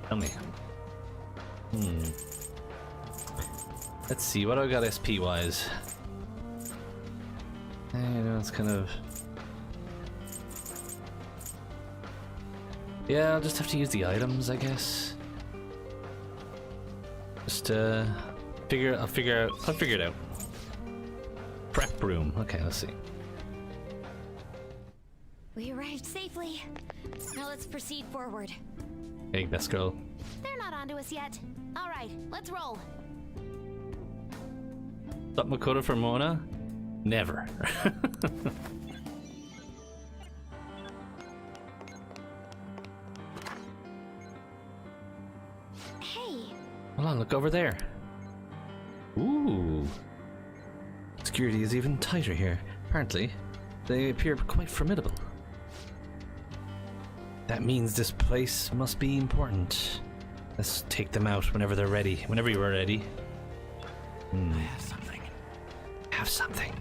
Tell me. Let's see, what do I got SP wise? You know, it's kind of... Yeah, I'll just have to use the items, I guess. Just I'll figure it out. Prep room. Okay, let's see. We arrived safely. Now let's proceed forward. Hey, best girl. They're not onto us yet. All right, let's roll. Stop Makoto for Mona? Never. Hey. Hold on, look over there. Ooh. Security is even tighter here. Apparently, they appear quite formidable. That means this place must be important. Let's take them out whenever they're ready. Whenever you are ready. I have something. Have something.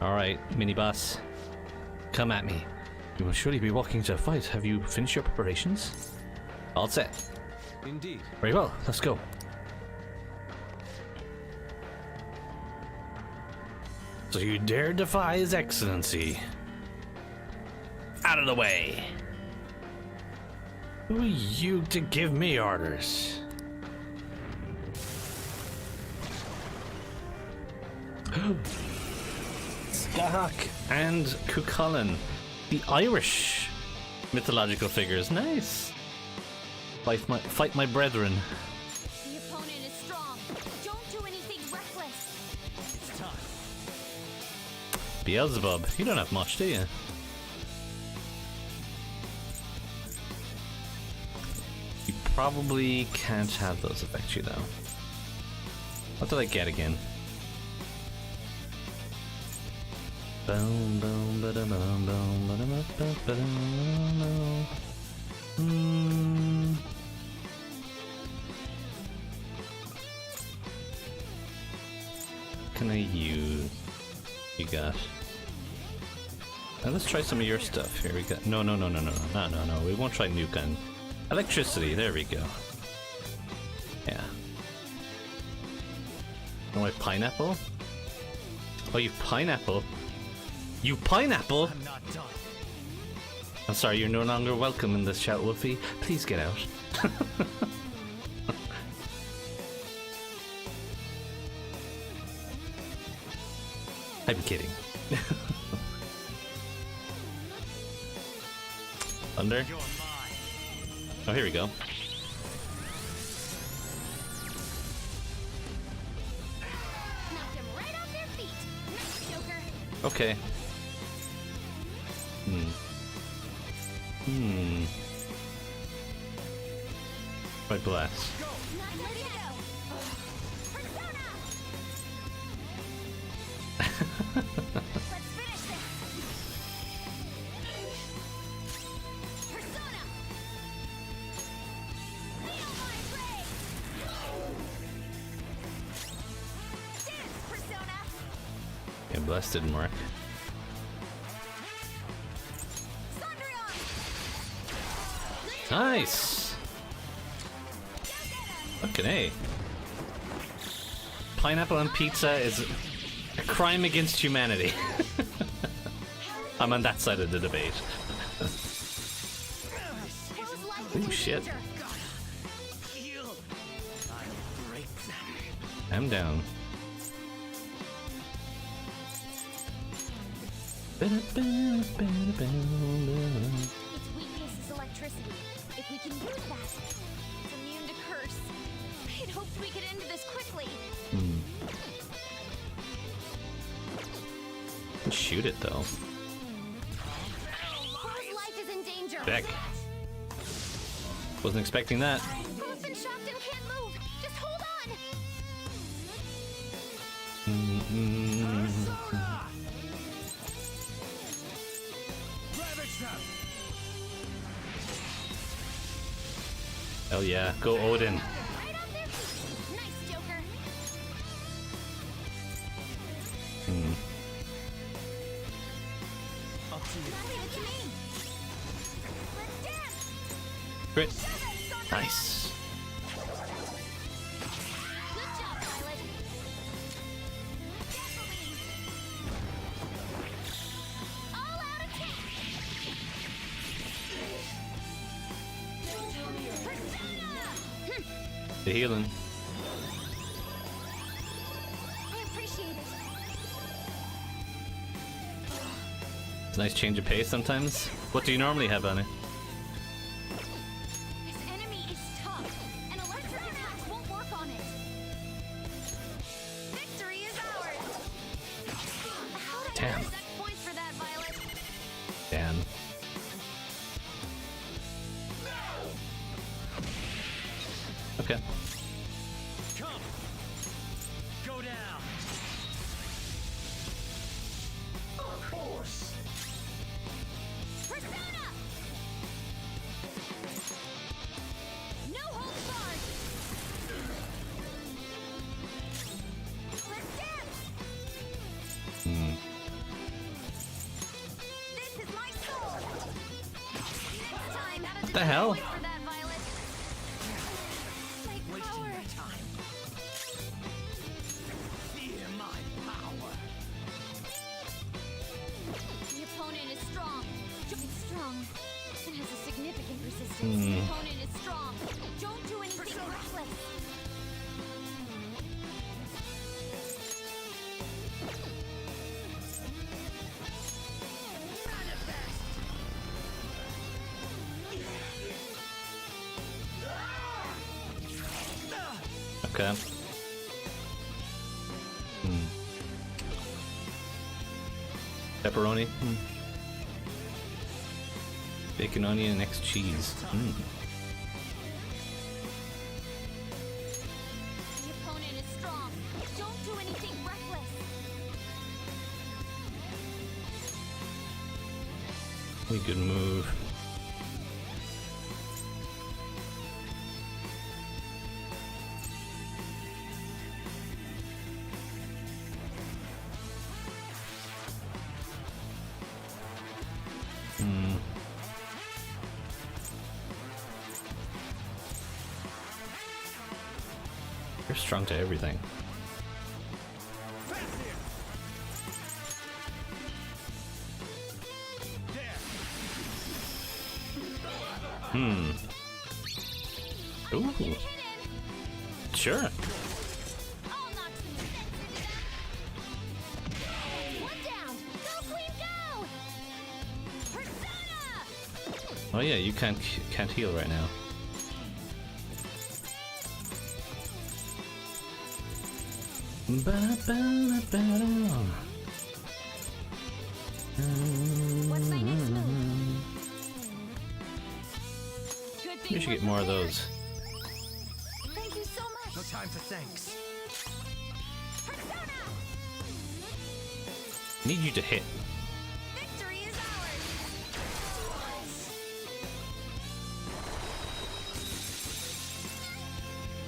Alright, mini boss. Come at me. You will surely be walking to a fight. Have you finished your preparations? All set. Indeed. Very well, let's go. So you dare defy His Excellency? Out of the way! Who are you to give me orders? Skahak and Cuchulainn, the Irish mythological figures. Nice. Fight my brethren. The opponent is strong. Don't do anything reckless. It's time. Beelzebub, you don't have much, do you? You probably can't have those affect you, though. What did I get again? Boom, boom, ba-da, boom, boom, ba-da, ba-da, ba-da, Can I use? You got? Now let's try some of your stuff. Here we go. No. We won't try nuke gun. Electricity. There we go. Yeah. Oh, my pineapple. Oh, you pineapple. You pineapple. I'm not done. I'm sorry. You're no longer welcome in this chat, Wolfie. Please get out. I'm kidding. Thunder? You're mine. Oh, here we go. Knocked him right off their feet. Nice, Joker. Okay. My blast. Not ready to go. Persona! Let's finish this. Persona! Feel my rage! Dance, Persona! Yeah, blast didn't work. Sondrion! Nice! Fucking A. Pineapple on pizza is a crime against humanity. I'm on that side of the debate. Ooh, shit. Heal. I'll break them. I'm down. Its weakness is electricity. If we can use that, it's immune to curse. I had hoped we could end this quickly. Shoot it though. Paul's life is in danger. Beck. Wasn't expecting that. Paul's been shocked and can't move. Just hold on. Ravage them. Hell yeah, go Odin. Right off their feet. Nice, Joker. Up to you. Leave it to me. Let's dance. Crit. Nice. Good job, Violet. Gasoline. All out attack. Persona! The healing. I appreciate it. It's a nice change of pace sometimes. What do you normally have on it? This enemy is tough, and electric attacks won't work on it. Victory is ours. How did I Damn. set points for that, Violet? Damn. Okay. Come. Go down. Persona! No holds barred. Let's dance. This is my soul. Next time, What the hell? wait for that, Violet. My power. Wasting time. Fear my power. The opponent is strong. It's strong. It has a significant resistance. The opponent is strong. Don't do anything reckless. Okay. Pepperoni. Bacon, onion, and next cheese. The opponent is strong. Don't do anything reckless. Really good move. You're strong to everything. Ooh. Hidden. Sure. I'll knock some sense into that. One down. Go, Queen, go! Persona! Oh yeah, you can't heal right now. What's my next move? Good thing We should we're get more of prepared. those. Thank you so much. No time for thanks. Persona! Need you to hit. Victory is ours.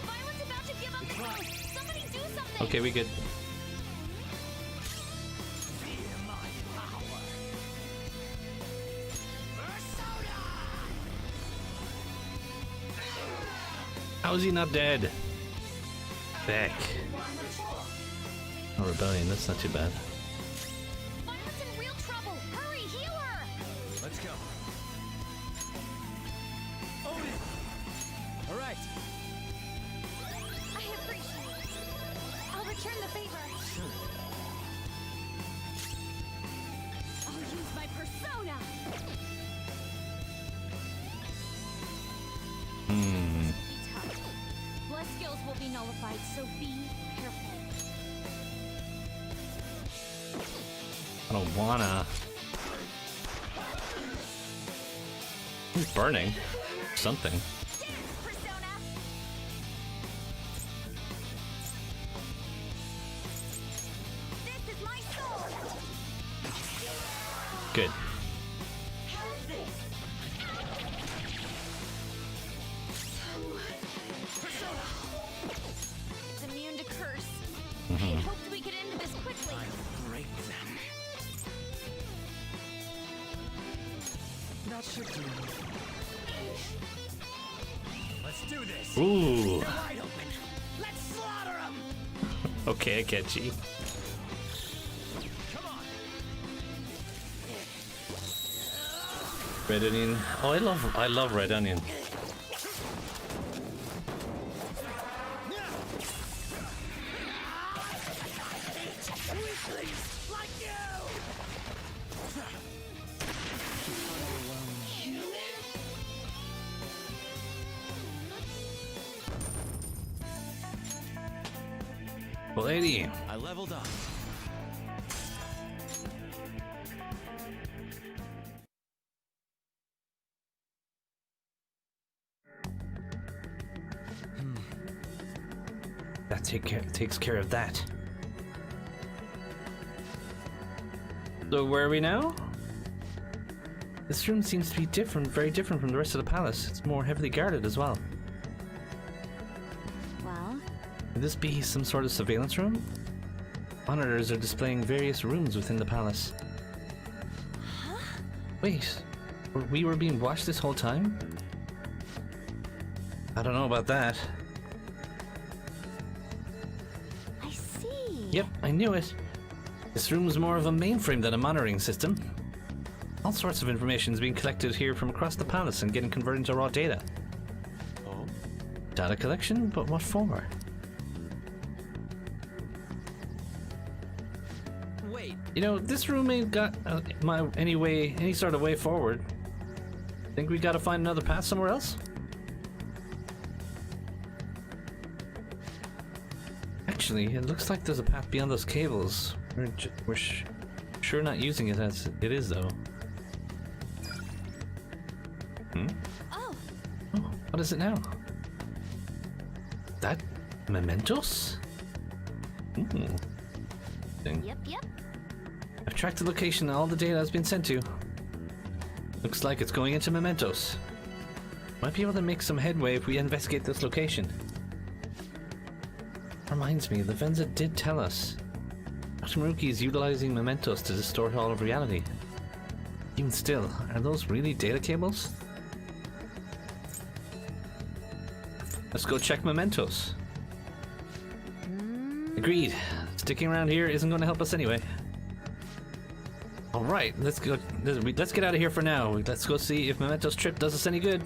Violet's about to give up the ghost. Somebody do something. Okay, we good. Fear my power. Persona! How is he not dead? Back. Oh, rebellion. That's not too bad. Violet's in real trouble. Hurry, heal her. Let's go. Own it. All right. I appreciate it. I'll return the favor. I'll use my persona. Be tough. Blood skills will be nullified, so be careful. I don't wanna. He's burning. Something. Dance, persona. This is my soul. Good. It's immune to curse. I had hoped we could end this quickly. Break them. That should do. this. Ooh. They're wide open. Let's slaughter them. Okay, I get you. Come on. Red onion. Oh, I love red onion. Weaklings like you. Lady. I leveled up. That takes care of that. So where are we now? This room seems to be different, very different from the rest of the palace. It's more heavily guarded as well. Well, Could this be some sort of surveillance room? Monitors are displaying various rooms within the palace. Wait, we were being watched this whole time? I don't know about that. I see. Yep, I knew it. This room's more of a mainframe than a monitoring system. All sorts of information is being collected here from across the palace and getting converted into raw data. Oh. Data collection? But what for? Wait. You know, this room ain't got any sort of way forward. Think we gotta find another path somewhere else? Actually, it looks like there's a path beyond those cables. We're sure not using it as it is, though. Oh, Oh, what is it now? That mementos? Thing. yep. I've tracked the location and all the data has been sent to. Looks like it's going into mementos. Might be able to make some headway if we investigate this location. Reminds me, the Venza did tell us. Dr. Maruki is utilizing mementos to distort all of reality. Even still, are those really data cables? Let's go check mementos. Agreed. Sticking around here isn't going to help us anyway. All right, let's go. Let's get out of here for now. Let's go see if mementos trip does us any good.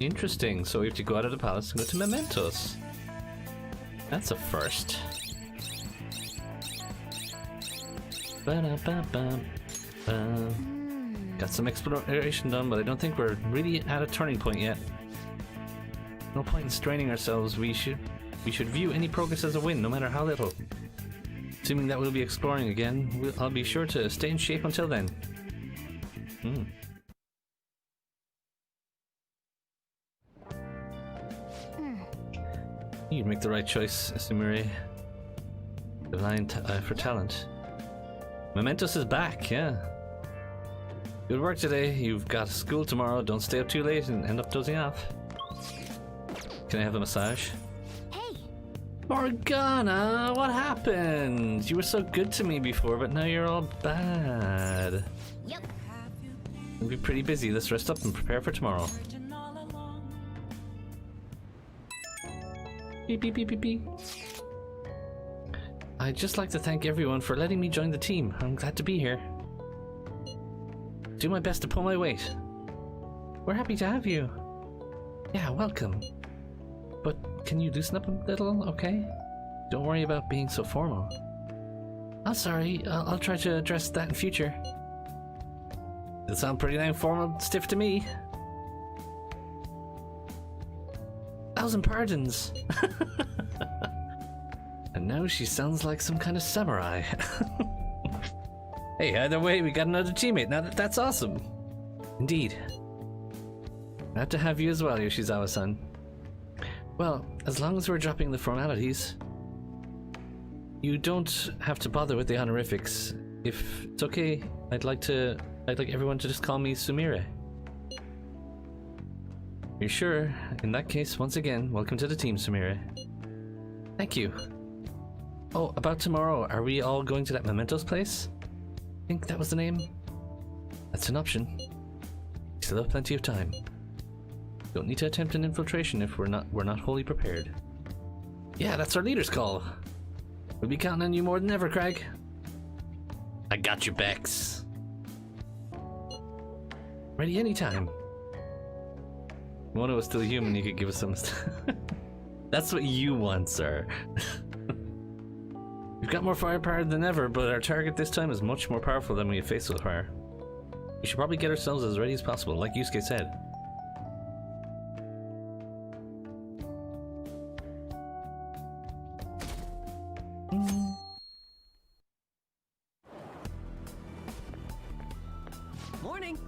Interesting. So we have to go out of the palace and go to mementos. That's a first. Got some exploration done, but I don't think we're really at a turning point yet. No point in straining ourselves. We should view any progress as a win, no matter how little. Assuming that we'll be exploring again, I'll be sure to stay in shape until then. You'd make the right choice, Sumire. Divine for talent. Mementos is back, yeah. Good work today. You've got school tomorrow. Don't stay up too late and end up dozing off. Can I have a massage? Hey, Morgana, what happened? You were so good to me before, but now you're all bad. yep. You'll be pretty busy. Let's rest up and prepare for tomorrow. Beep, beep, beep, beep, beep. I'd just like to thank everyone for letting me join the team. I'm glad to be here. Do my best to pull my weight. We're happy to have you. Yeah, welcome. But can you loosen up a little, okay? Don't worry about being so formal. I'm sorry, I'll try to address that in future. It sounds pretty dang formal stiff to me. 1,000 pardons. And now she sounds like some kind of samurai. Hey, either way, we got another teammate. Now that's awesome. Indeed. Glad to have you as well, Yoshizawa-san. Well, as long as we're dropping the formalities, you don't have to bother with the honorifics. If it's okay, I'd like everyone to just call me Sumire. You're sure? In that case, once again, welcome to the team, Sumire. Thank you. Oh, about tomorrow, are we all going to that mementos place? I think that was the name. That's an option. We still have plenty of time. Don't need to attempt an infiltration if we're not wholly prepared. Yeah, that's our leader's call. We'll be counting on you more than ever, Crag. I got your backs. Ready anytime. If Mono was still human, you could give us some. That's what you want, sir. We've got more firepower than ever, but our target this time is much more powerful than we have faced so far. We should probably get ourselves as ready as possible, like Yusuke said. Morning.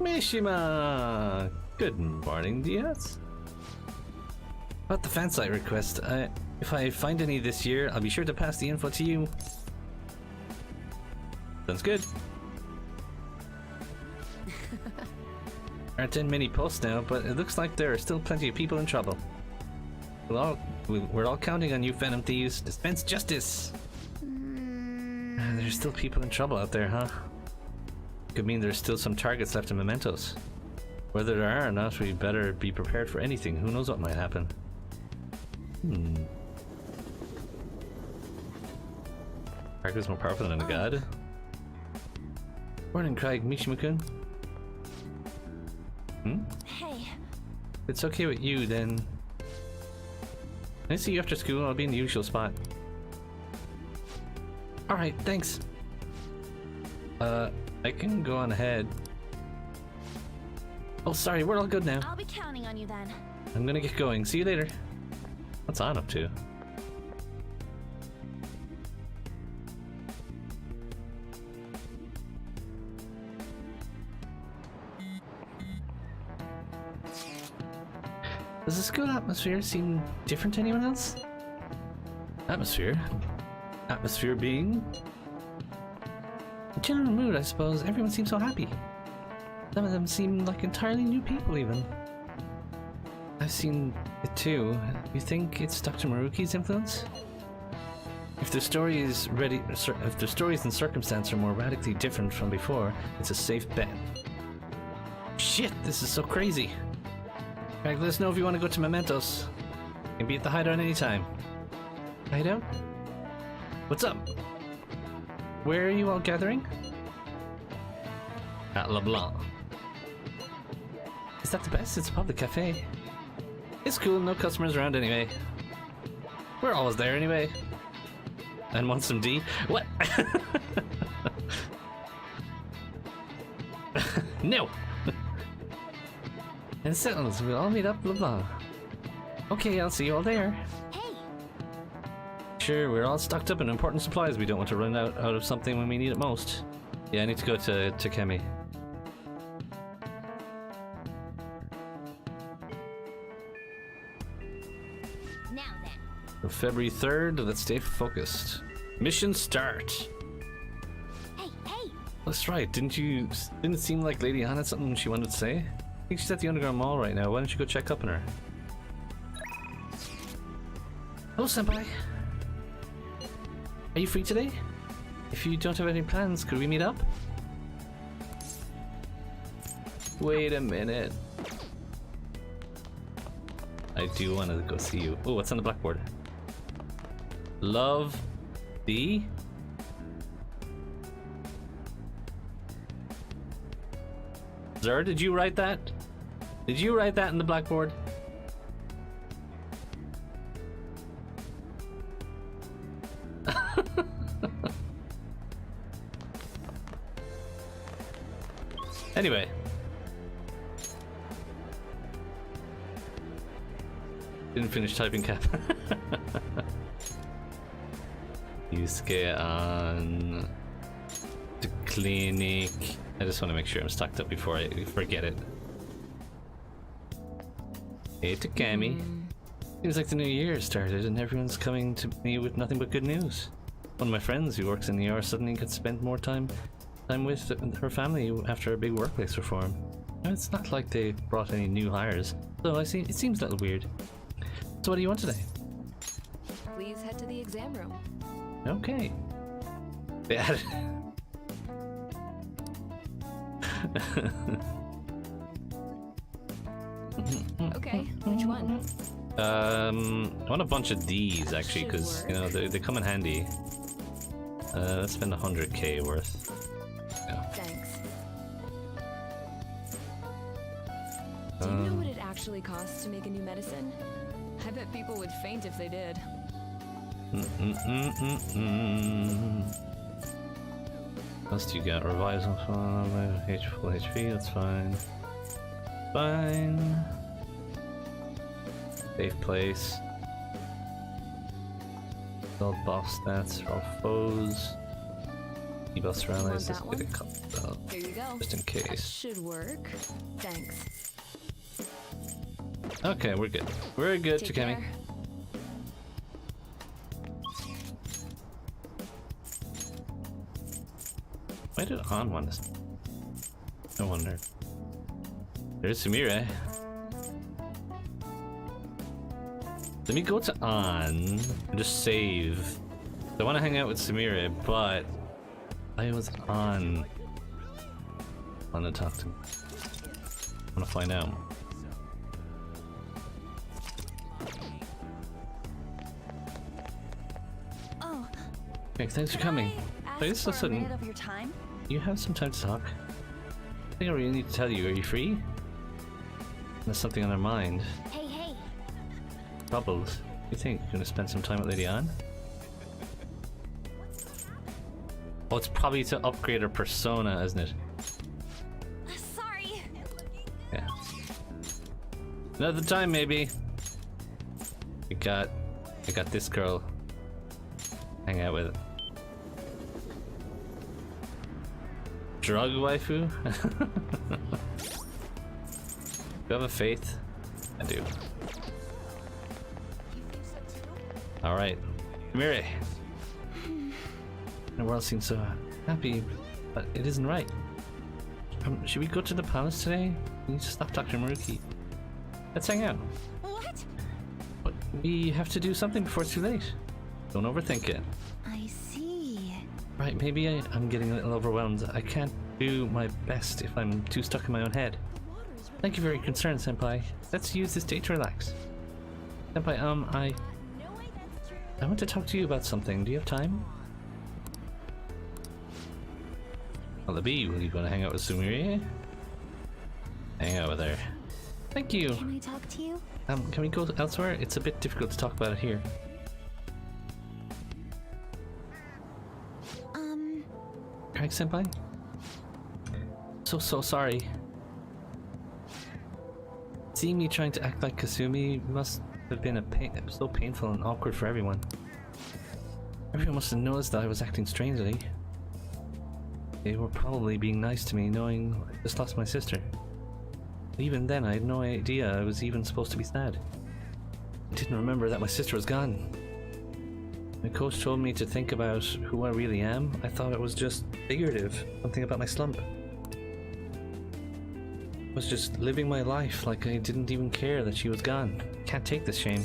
Mishima! Good morning, Diaz. About the fan site request, if I find any this year, I'll be sure to pass the info to you. Sounds good. Aren't in many posts now, but it looks like there are still plenty of people in trouble. We're all counting on you, Phantom Thieves. Dispense justice! There's still people in trouble out there, huh? Could mean there's still some targets left in Mementos. Whether there are or not, we better be prepared for anything. Who knows what might happen? Crag is more powerful than a god. Morning, Crag. Mishima-kun. Hey. If it's okay with you, then I see you after school. I'll be in the usual spot. Alright, thanks. I can go on ahead. Oh, sorry, we're all good now. I'll be counting on you then. I'm gonna get going. See you later. What's on up to? Does the school atmosphere seem different to anyone else? Atmosphere? Atmosphere being? General mood, I suppose. Everyone seems so happy. Some of them seem like entirely new people, even. I've seen it too. You think it's Dr. Maruki's influence? If their stories and circumstance are more radically different from before, it's a safe bet. Shit, this is so crazy. Crag, let us know if you want to go to Mementos. You can be at the hideout anytime. Hideout? What's up? Where are you all gathering? At LeBlanc. Is that the best? It's a public cafe. It's cool, no customers around anyway. We're always there anyway. And want some D? What? No! And settles, we'll all meet up, blah blah. Okay, I'll see you all there. Hey. Sure, we're all stocked up in important supplies. We don't want to run out of something when we need it most. Yeah, I need to go to Kemi. Now then. February 3rd, let's stay focused. Mission start! Hey, hey! That's right, didn't it seem like Lady Han had something she wanted to say? I think she's at the Underground Mall right now. Why don't you go check up on her? Hello, Senpai! Are you free today? If you don't have any plans, could we meet up? Wait a minute. I do want to go see you. Oh, what's on the blackboard? Love the... Zer, did you write that? Did you write that in the blackboard? Anyway. Didn't finish typing cap. Yusuke on the clinic. I just want to make sure I'm stocked up before I forget it. Hey, Takami. Seems like the new year started and everyone's coming to me with nothing but good news. One of my friends who works in the ER suddenly could spend more time with her family after a big workplace reform. Now, it's not like they brought any new hires, so it seems a little weird. So what do you want today? Please head to the exam room. Okay. Bad. Okay, which one? I want a bunch of these actually, because you know they come in handy. Let's spend 100k worth. Yeah. Thanks. Do you know what it actually costs to make a new medicine? I bet people would faint if they did. What else do you got? Revival, full HP, that's fine. Fine. Safe place. All boss stats for all foes. Debuffs for allies. Let's get a couple out, Here you go. just in case. Should work. Thanks. Okay, we're good. We're good, Take Takemi. care. Why did on want this? No wonder. There's Sumire. Let me go to on and just save. I want to hang out with Sumire, but I was on. I want to talk to him. I want to find out. Oh, Okay, thanks for coming. Wait, this is for a sudden. minute of your time? You have some time to talk. I think I really need to tell you. Are you free? There's something on our mind. Hey, hey. Bubbles. You think you're gonna spend some time with Lady Anne? Oh, it's probably to upgrade her persona, isn't it? Sorry. Yeah. Another time, maybe. I got this girl. Hang out with it. Drug waifu? Do you have a faith? I do. Alright. Miri. The world seems so happy, but it isn't right. Should we go to the palace today? We need to stop Dr. Maruki. Let's hang out. What? But we have to do something before it's too late. Don't overthink it. I see. Right, maybe I'm getting a little overwhelmed. I can't do my best if I'm too stuck in my own head. Thank you for your concern, Senpai. Let's use this day to relax. Senpai, I want to talk to you about something. Do you have time? Wallaby, will you go to hang out with Sumire? Hang out with her. Thank you. Can I talk to you? Can we go elsewhere? It's a bit difficult to talk about it here. Crag Senpai? So sorry. Seeing me trying to act like Kasumi must have been so painful and awkward for everyone. Everyone must have noticed that I was acting strangely. They were probably being nice to me, knowing I just lost my sister. But even then, I had no idea I was even supposed to be sad. I didn't remember that my sister was gone. My coach told me to think about who I really am. I thought it was just figurative, something about my slump. I was just living my life like I didn't even care that she was gone. Can't take this shame.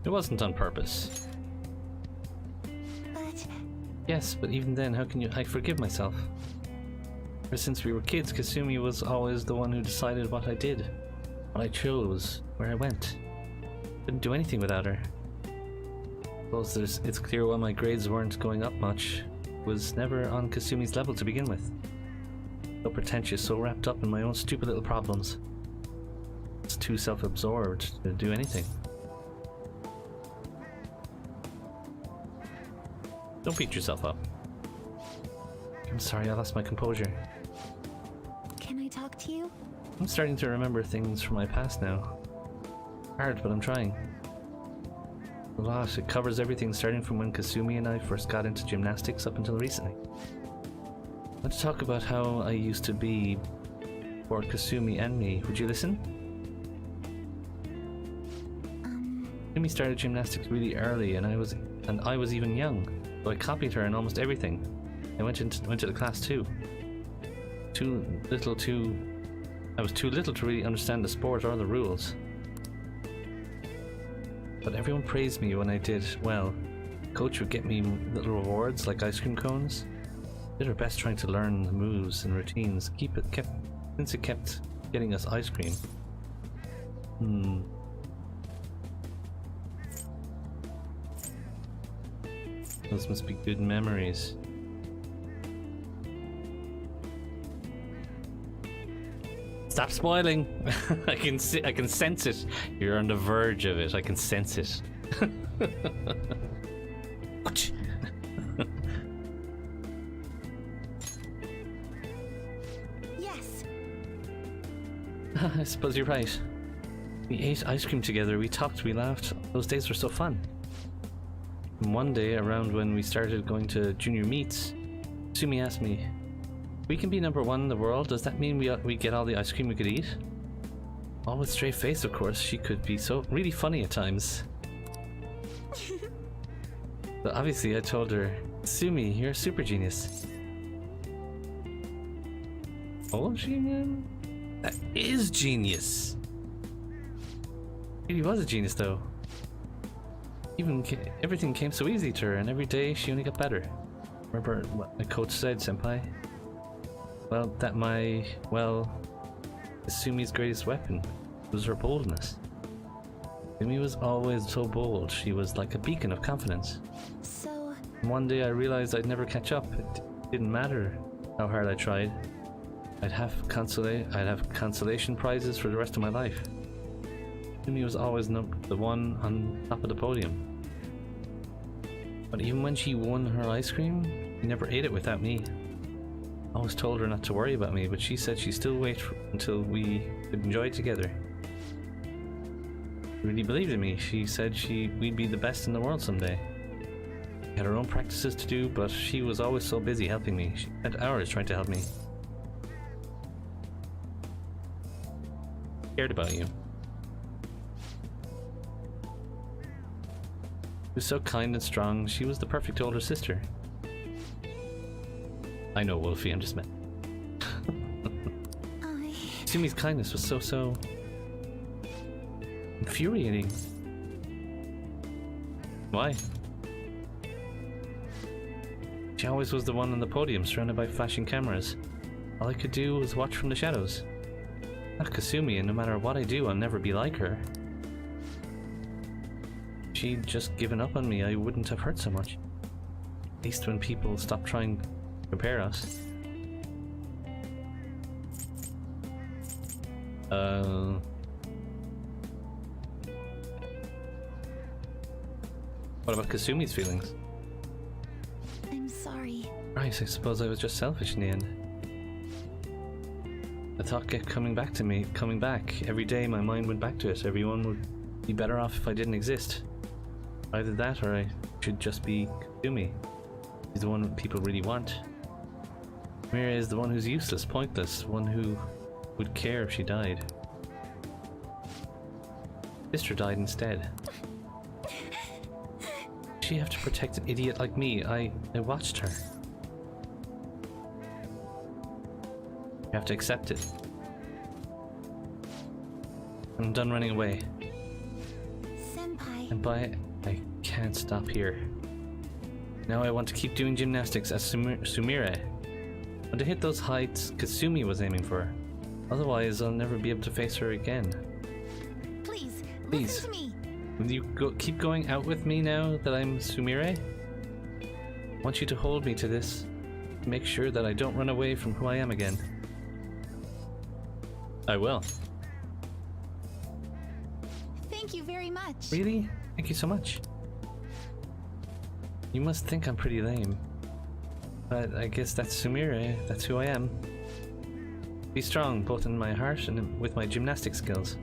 It wasn't on purpose. But Yes, but even then, how can I forgive myself? Ever since we were kids, Kasumi was always the one who decided what I did. What I chose, where I went. Couldn't do anything without her. Suppose it's clear why my grades weren't going up much. Was never on Kasumi's level to begin with. So pretentious, so wrapped up in my own stupid little problems. It's too self-absorbed to do anything. Don't beat yourself up. I'm sorry, I lost my composure. can I talk to you? I'm starting to remember things from my past now. Hard, but I'm trying. A lot. It covers everything starting from when Kasumi and I first got into gymnastics up until recently. I want to talk about how I used to be for Kasumi and me. Would you listen? Kasumi started gymnastics really early, and I was even young, so I copied her in almost everything. I went to the class too. I was too little to really understand the sport or the rules. but everyone praised me when I did well. Coach would get me little rewards like ice cream cones. Did her best trying to learn the moves and routines. Since it kept getting us ice cream. Those must be good memories. Stop spoiling! I can sense it. You're on the verge of it. I can sense it. Yes. I suppose you're right. We ate ice cream together, we talked, we laughed. Those days were so fun. And one day, around when we started going to junior meets, Sumi asked me, "We can be number one in the world, does that mean we get all the ice cream we could eat?" All with straight face, of course. She could be so really funny at times. But obviously I told her, "Sumi, you're a super genius." Oh, genius? That is genius! He was a genius though. Everything came so easy to her, and every day she only got better. Remember what my coach said, senpai? Sumi's greatest weapon was her boldness. Sumi was always so bold. She was like a beacon of confidence. So... And one day I realized I'd never catch up. It didn't matter how hard I tried. I'd have consolation prizes for the rest of my life. Sumi was always the one on top of the podium. But even when she won her ice cream, she never ate it without me. I always told her not to worry about me, but she said she'd still wait until we could enjoy it together. She really believed in me. She said we'd be the best in the world someday. We had our own practices to do, but she was always so busy helping me. She spent hours trying to help me. Cared about you. She was so kind and strong. She was the perfect older sister. I know, Wolfie, I'm just mad. Sumi's kindness was so infuriating. Why? She always was the one on the podium, surrounded by flashing cameras. All I could do was watch from the shadows. Not Kasumi, and no matter what I do, I'll never be like her. If she'd just given up on me, I wouldn't have hurt so much. At least when people stopped trying to compare us. What about Kasumi's feelings? I'm sorry. Right, I suppose I was just selfish in the end. The thought kept coming back to me, coming back. Every day my mind went back to it. Everyone would be better off if I didn't exist. Either that or I should just be Kasumi. He's the one people really want. Mira is the one who's useless, pointless, one who would care if she died. Sister died instead. She have to protect an idiot like me. I watched her. You have to accept it. I'm done running away. Senpai. And I can't stop here. Now I want to keep doing gymnastics as Sumire. I want to hit those heights Kasumi was aiming for. Otherwise, I'll never be able to face her again. Please, Please. listen to me. Will you keep going out with me now that I'm Sumire? I want you to hold me to this. Make sure that I don't run away from who I am again. I will. Thank you very much. Really? Thank you so much. You must think I'm pretty lame. But I guess that's Sumire. That's who I am. Be strong, both in my heart and with my gymnastic skills.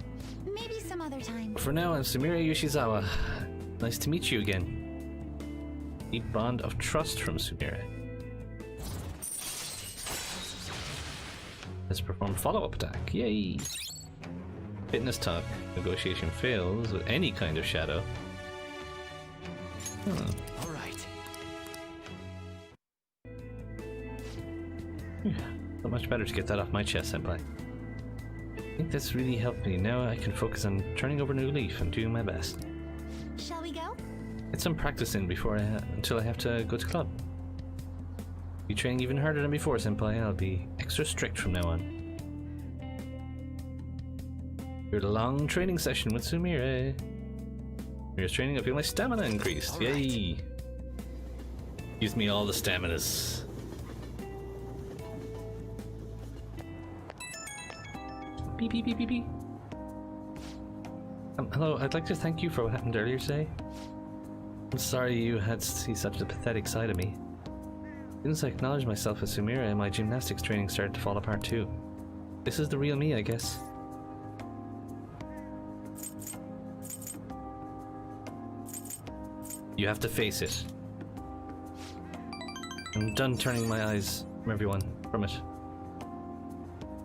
Maybe some other time. For now, I'm Sumire Yoshizawa. Nice to meet you again. Deep bond of trust from Sumire. Let's perform follow-up attack. Yay! Fitness talk. Negotiation fails with any kind of shadow. Huh. All right. Not much better to get that off my chest, senpai. I think this really helped me. Now I can focus on turning over a new leaf and doing my best. Shall we go? Get some practice in before until I have to go to club. Be training even harder than before, Senpai. I'll be extra strict from now on. You're a long training session with Sumire. Here's training. I feel my stamina increased. Yay! Gives me all the staminas. Beep beep beep beep beep. Hello, I'd like to thank you for what happened earlier today. I'm sorry you had to see such a pathetic side of me. As soon as I acknowledged myself as Sumire, my gymnastics training started to fall apart too. This is the real me, I guess. You have to face it. I'm done turning my eyes from it.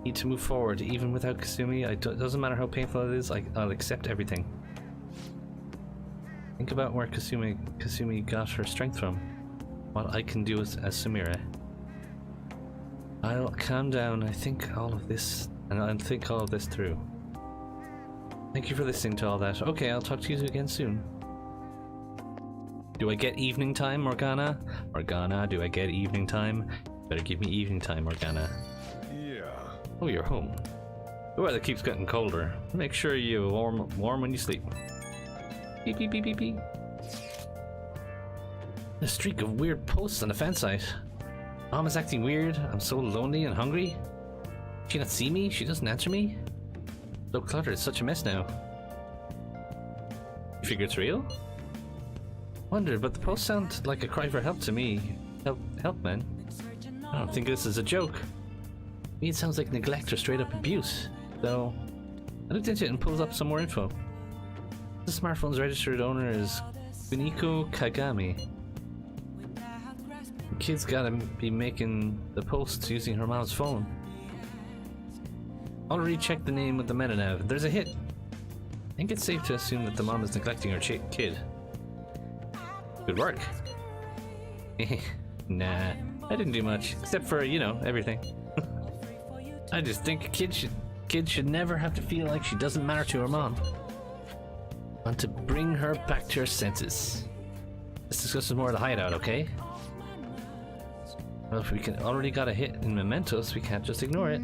Need to move forward, even without Kasumi. It doesn't matter how painful it is, I'll accept everything. Think about where Kasumi got her strength from. What I can do as Sumire. I'll calm down. I'll think all of this through. Thank you for listening to all that. Okay, I'll talk to you again soon. Do I get evening time, Morgana? Morgana, do I get evening time? Better give me evening time, Morgana. Yeah. Oh, you're home. The weather keeps getting colder. Make sure you're warm when you sleep. Beep beep beep beep beep. A streak of weird posts on the fan site. Mom is acting weird. I'm so lonely and hungry. She not see me? She doesn't answer me? So cluttered, it's such a mess now. You figure it's real? Wondered, but the posts sound like a cry for help to me. Help, man. I don't think this is a joke. To me, it sounds like neglect or straight up abuse. Though, I looked into it and pulled up some more info. The smartphone's registered owner is Kuniko Kagami. The kid's gotta be making the posts using her mom's phone. Already checked the name with the metanav. There's a hit. I think it's safe to assume that the mom is neglecting her kid. Good work. Nah, I didn't do much, except for, you know, everything. I just think a kid should never have to feel like she doesn't matter to her mom. I want to bring her back to her senses. Let's discuss some more of the hideout, okay? Well, if we already got a hit in mementos, we can't just ignore it.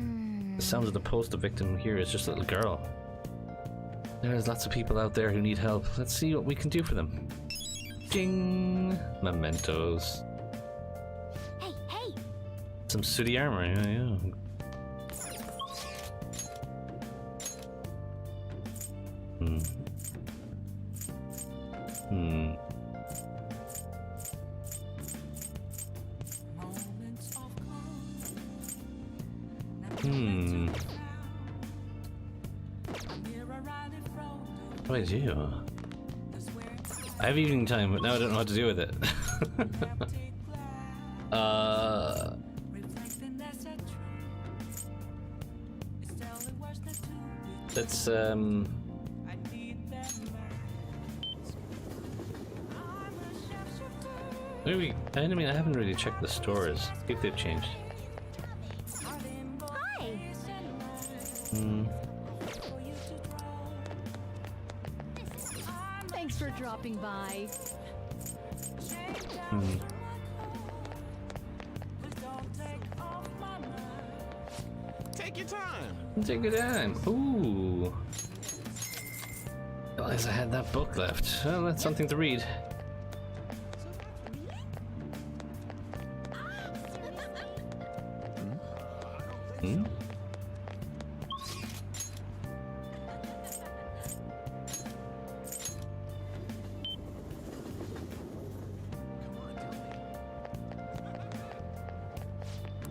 The sounds of the post the victim here is just a little girl. There's lots of people out there who need help. Let's see what we can do for them. Ding! Mementos. Hey, hey! Some sooty armor, yeah. What do I do? I have evening time, but now I don't know what to do with it. Let's maybe, I haven't really checked the stores. See if they've changed. Hi! Thanks for dropping by. Take your time. Take your time. Ooh. Realize I had that book left. Well, that's something to read.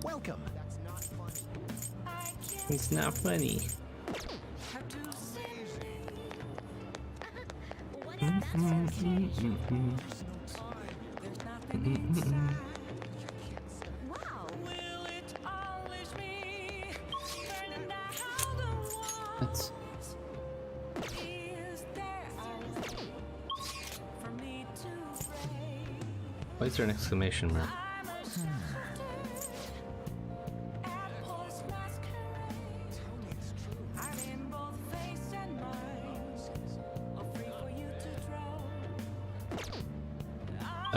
Welcome. It's not funny. Wow! That's... Why is there an exclamation mark?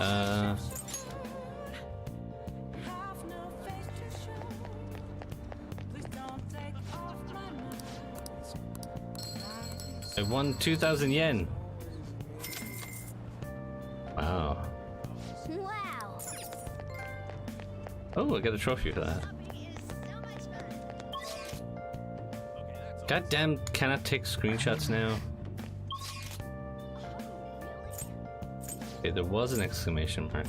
I won 2,000 yen. Wow. Wow. Oh, I got a trophy for that. Goddamn, cannot take screenshots now. Okay, there was an exclamation mark.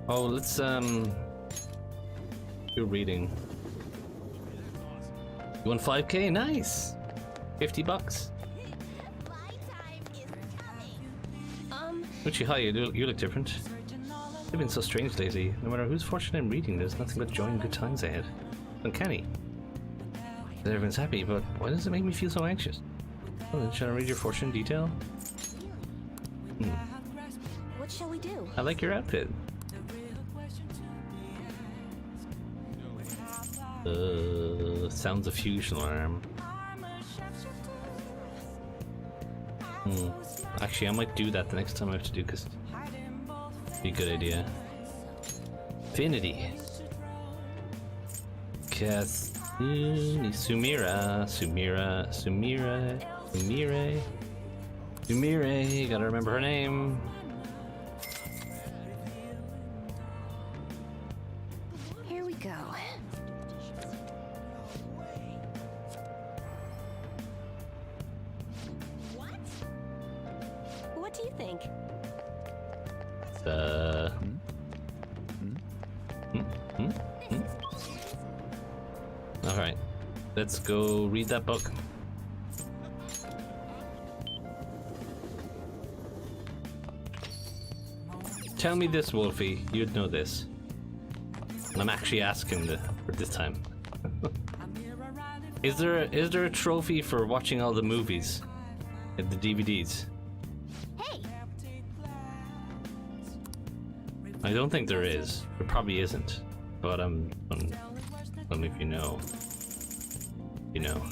Oh, let's do reading. You won 5K? Nice. 50 bucks. Uchi, hi. You look different. You've been so strange lately. No matter whose fortune I'm reading, there's nothing but joy and good times ahead. Uncanny. Everyone's happy, but why does it make me feel so anxious? Oh, then should I read your fortune in detail? What shall we do? I like your outfit. Sounds a fusion alarm. Actually, I might do that the next time I have to do, because it'd be a good idea. Infinity. Sumire. Gotta remember her name. Here we go. What do you think? Alright, let's go read that book. Tell me this, Wolfie, you'd know this. And I'm actually asking for this time. Is there a trophy for watching all the movies and the DVDs? Hey! I don't think there is. There probably isn't. But I'm only if you know. You know.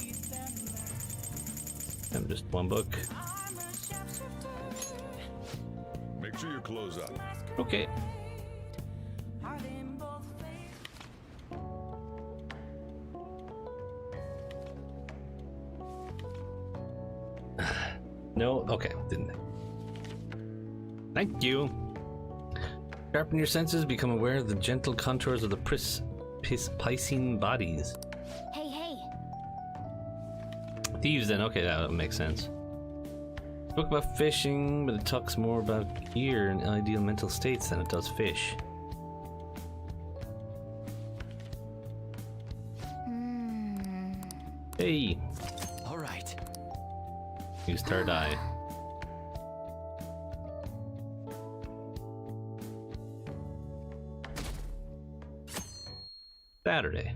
I'm just one book. Make sure you close up. Okay. No, okay, didn't. Thank you. Sharpen your senses, become aware of the gentle contours of the piscine bodies. Hey! Thieves then, okay, that makes sense. Book about fishing, but it talks more about gear and ideal mental states than it does fish. Hey! Alright. Use third eye. Saturday.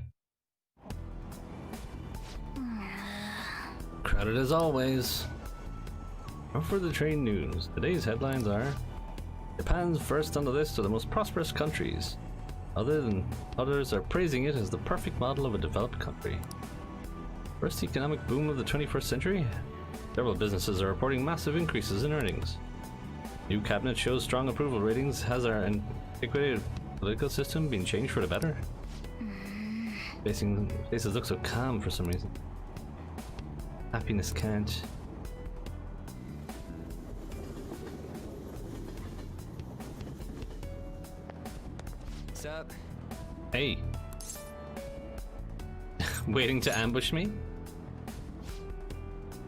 Crowded as always. Now for the train news. Today's headlines are: Japan's first on the list of the most prosperous countries. Others are praising it as the perfect model of a developed country. First economic boom of the 21st century. Several businesses are reporting massive increases in earnings. New cabinet shows strong approval ratings. Has our antiquated political system been changed for the better? Faces look so calm for some reason. Happiness can't. What's up? Hey. Waiting to ambush me?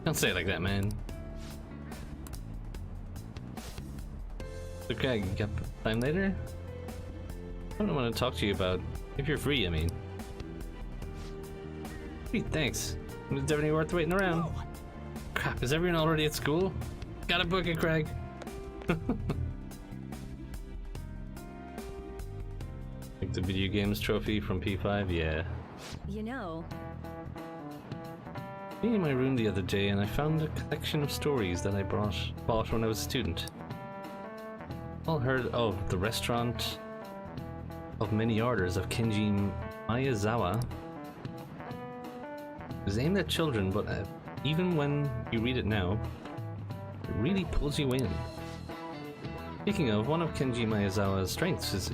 Don't say it like that, man. So Crag, you got time later? I don't want to talk to you about, if you're free, I mean. Hey, thanks. It's definitely worth waiting around. Whoa. Crap, is everyone already at school? Gotta book it, Crag. Like the video games trophy from P5, yeah. You know, Being in my room the other day, and I found a collection of stories that I bought when I was a student. All heard of the restaurant of many orders of Kenji Miyazawa. It was aimed at children, but even when you read it now, it really pulls you in. Speaking of, one of Kenji Miyazawa's strengths is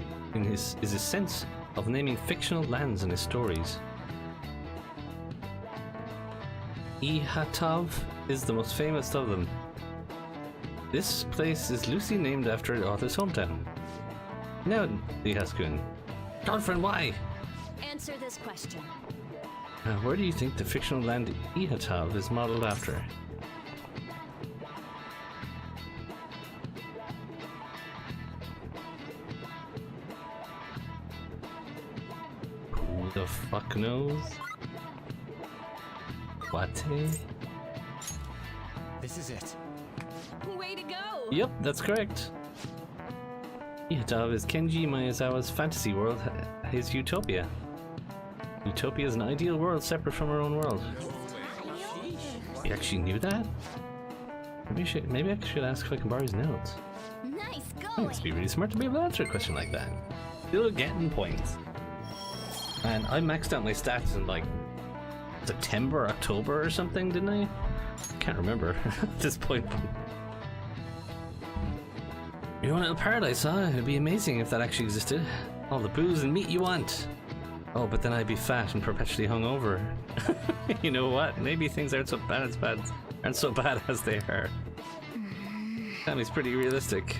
his sense of naming fictional lands in his stories. Ihatov is the most famous of them. This place is loosely named after the author's hometown. Now, Lihaskun. Girlfriend, why? Answer this question. Where do you think the fictional land Ihatov is modeled after? Who the fuck knows? What? This is it. Way to go! Yep, that's correct. Ihatov is Kenji Miyazawa's fantasy world, his utopia. Utopia is an ideal world separate from our own world. You actually knew that? Maybe I should ask if I can borrow his notes. Nice It going! must be really smart to be able to answer a question like that. Still getting points. And I maxed out my stats in like September, October or something, didn't I? Can't remember at this point. You want a little paradise, huh? It'd be amazing if that actually existed. All the booze and meat you want. Oh, but then I'd be fat and perpetually hungover. You know what? Maybe things aren't so bad as they are. Tammy's pretty realistic.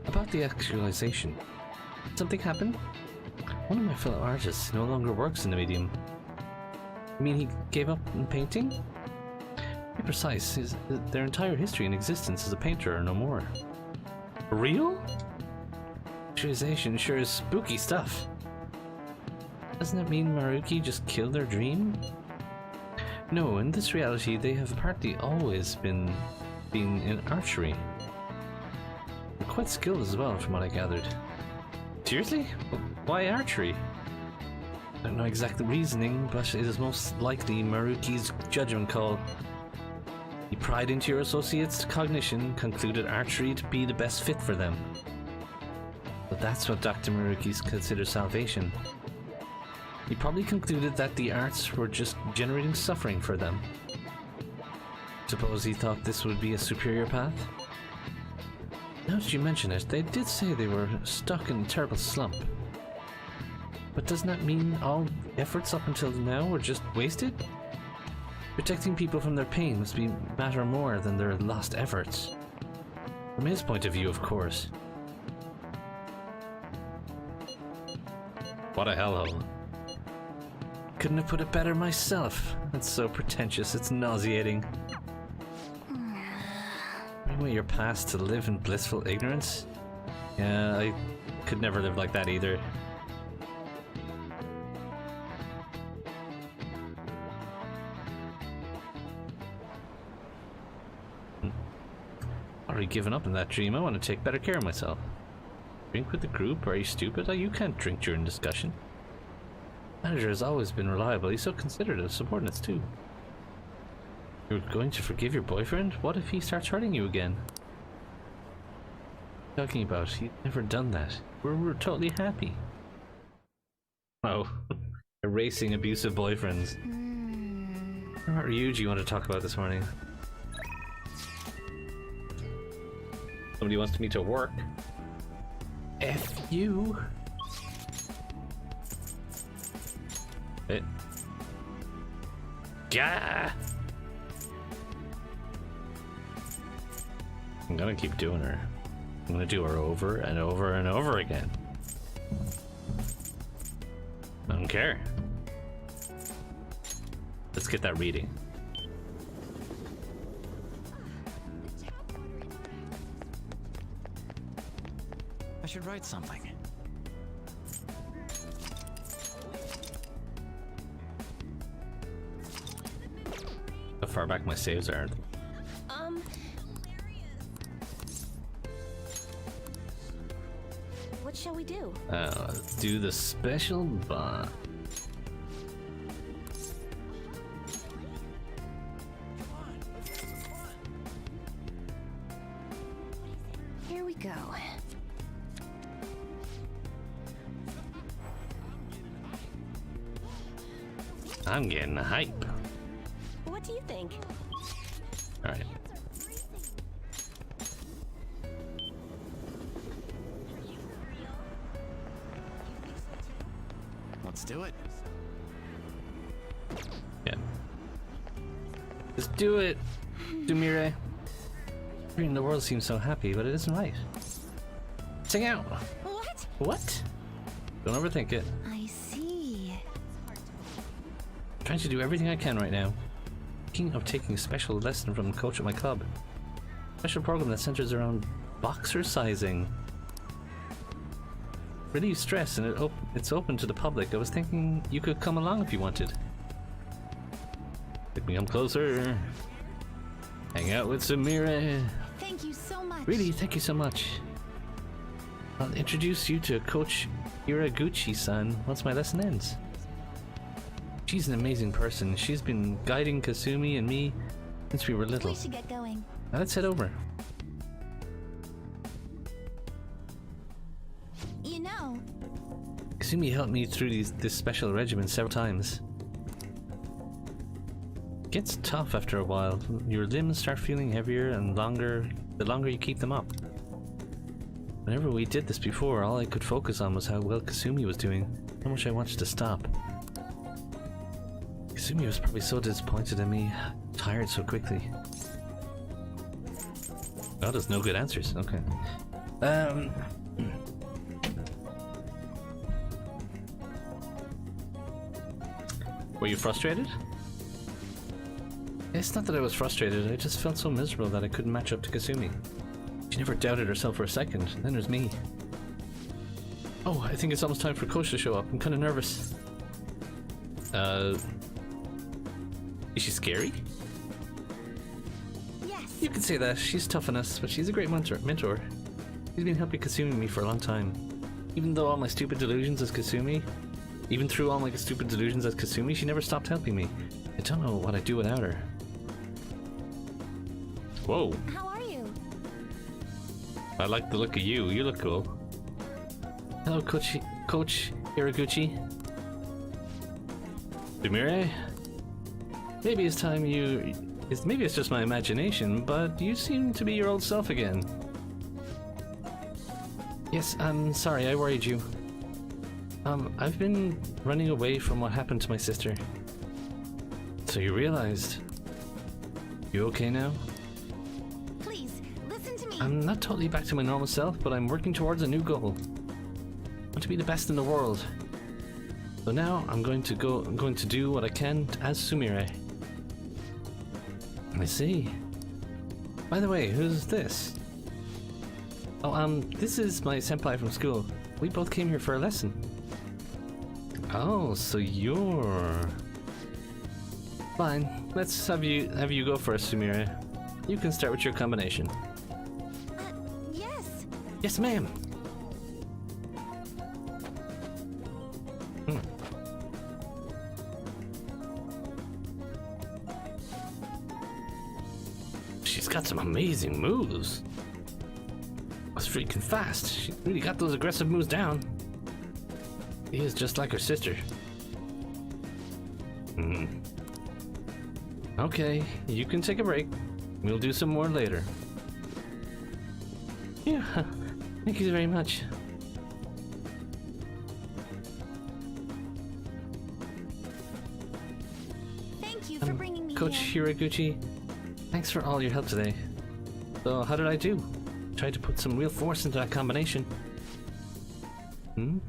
About the actualization. Something happened? One of my fellow artists no longer works in the medium. You mean he gave up on painting? To be precise, their entire history and existence as a painter are no more. Real? Actualization sure is spooky stuff. Doesn't that mean Maruki just killed their dream? No, in this reality they have apparently always been in archery. They're quite skilled as well, from what I gathered. Seriously? Why archery? I don't know exact reasoning, but it is most likely Maruki's judgment call. He pried into your associates' cognition, concluded archery to be the best fit for them. But that's what Dr. Maruki considers salvation. He probably concluded that the arts were just generating suffering for them. Suppose he thought this would be a superior path? Now that you mention it, they did say they were stuck in a terrible slump. But doesn't that mean all efforts up until now were just wasted? Protecting people from their pain must matter more than their lost efforts. From his point of view, of course. What a hellhole. Couldn't have put it better myself. That's so pretentious, it's nauseating. Bring away your past to live in blissful ignorance? Yeah, I could never live like that either. Already given up on that dream. I want to take better care of myself. Drink with the group? Are you stupid? Oh, you can't drink during discussion. Manager has always been reliable. He's so considerate of subordinates too. You're going to forgive your boyfriend? What if he starts hurting you again? What are you talking about? He's never done that. We're totally happy. Oh, erasing abusive boyfriends. What Ryuji you want to talk about this morning? Somebody wants to meet to work. F you. It. Gah! I'm gonna keep doing her. I'm gonna do her over and over and over again. I don't care. Let's get that reading. I should write something. How far back my saves are. shall we do? Let's do the special bond. Here we go. I'm getting hype. What do you think? Alright. Let's do it. Yeah. Just do it, Sumire. Everyone in the world seems so happy, but it isn't right. Sing out! What? What? Don't overthink it. I see. I'm trying to do everything I can right now. Thinking of taking a special lesson from the coach at my club. Special program that centers around boxer sizing. Relieves stress and it's open to the public. I was thinking you could come along if you wanted. Let me come closer. Hang out with Sumire. Thank you so much. Really, thank you so much. I'll introduce you to Coach Iraguchi-san once my lesson ends. She's an amazing person. She's been guiding Kasumi and me since we were little. We should get going. Now let's head over. You know, Kasumi helped me through this special regimen several times. It gets tough after a while. Your limbs start feeling heavier and longer the longer you keep them up. Whenever we did this before, all I could focus on was how well Kasumi was doing, how much I wanted to stop. Kasumi was probably so disappointed in me, tired so quickly. Oh, there's no good answers. Okay. Were you frustrated? It's not that I was frustrated, I just felt so miserable that I couldn't match up to Kasumi. She never doubted herself for a second, then there's me. Oh, I think it's almost time for Coach to show up. I'm kinda nervous. Is she scary? yes. You could say that. She's tough on us, but she's a great mentor. She's been helping Kasumi and me for a long time. Even through all my stupid delusions as Kasumi, she never stopped helping me. I don't know what I'd do without her. Whoa. How are you? I like the look of you. You look cool. Hello, Coach Iraguchi. Sumire? Maybe it's just my imagination, but you seem to be your old self again. Yes, I'm sorry, I worried you. I've been running away from what happened to my sister. So you realized. You okay now? Please, listen to me. I'm not totally back to my normal self, but I'm working towards a new goal. I want to be the best in the world. So now I'm going to do what I can as Sumire. I see. By the way, who's this? Oh, this is my senpai from school. We both came here for a lesson. Oh, so you're... Fine, let's have you go first, Sumire. You can start with your combination. Yes. Yes, ma'am. She's got some amazing moves. That's freaking fast. She really got those aggressive moves down. She is just like her sister. Okay, you can take a break. We'll do some more later. Yeah, thank you very much. Thank you for bringing me Coach here. Hiraguchi, thanks for all your help today. So, how did I do? Tried to put some real force into that combination. You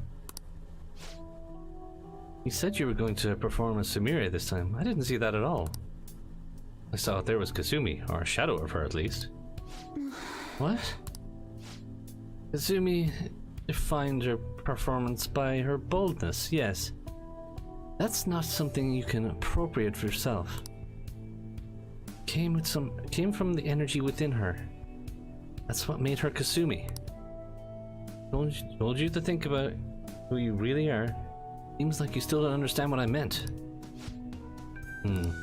said you were going to perform as Sumire this time. I didn't see that at all. I saw there was Kasumi, or a shadow of her at least. What? Kasumi defined her performance by her boldness, yes. That's not something you can appropriate for yourself. Came from the energy within her. That's what made her Kasumi. Told you to think about who you really are. Seems like you still don't understand what I meant. Need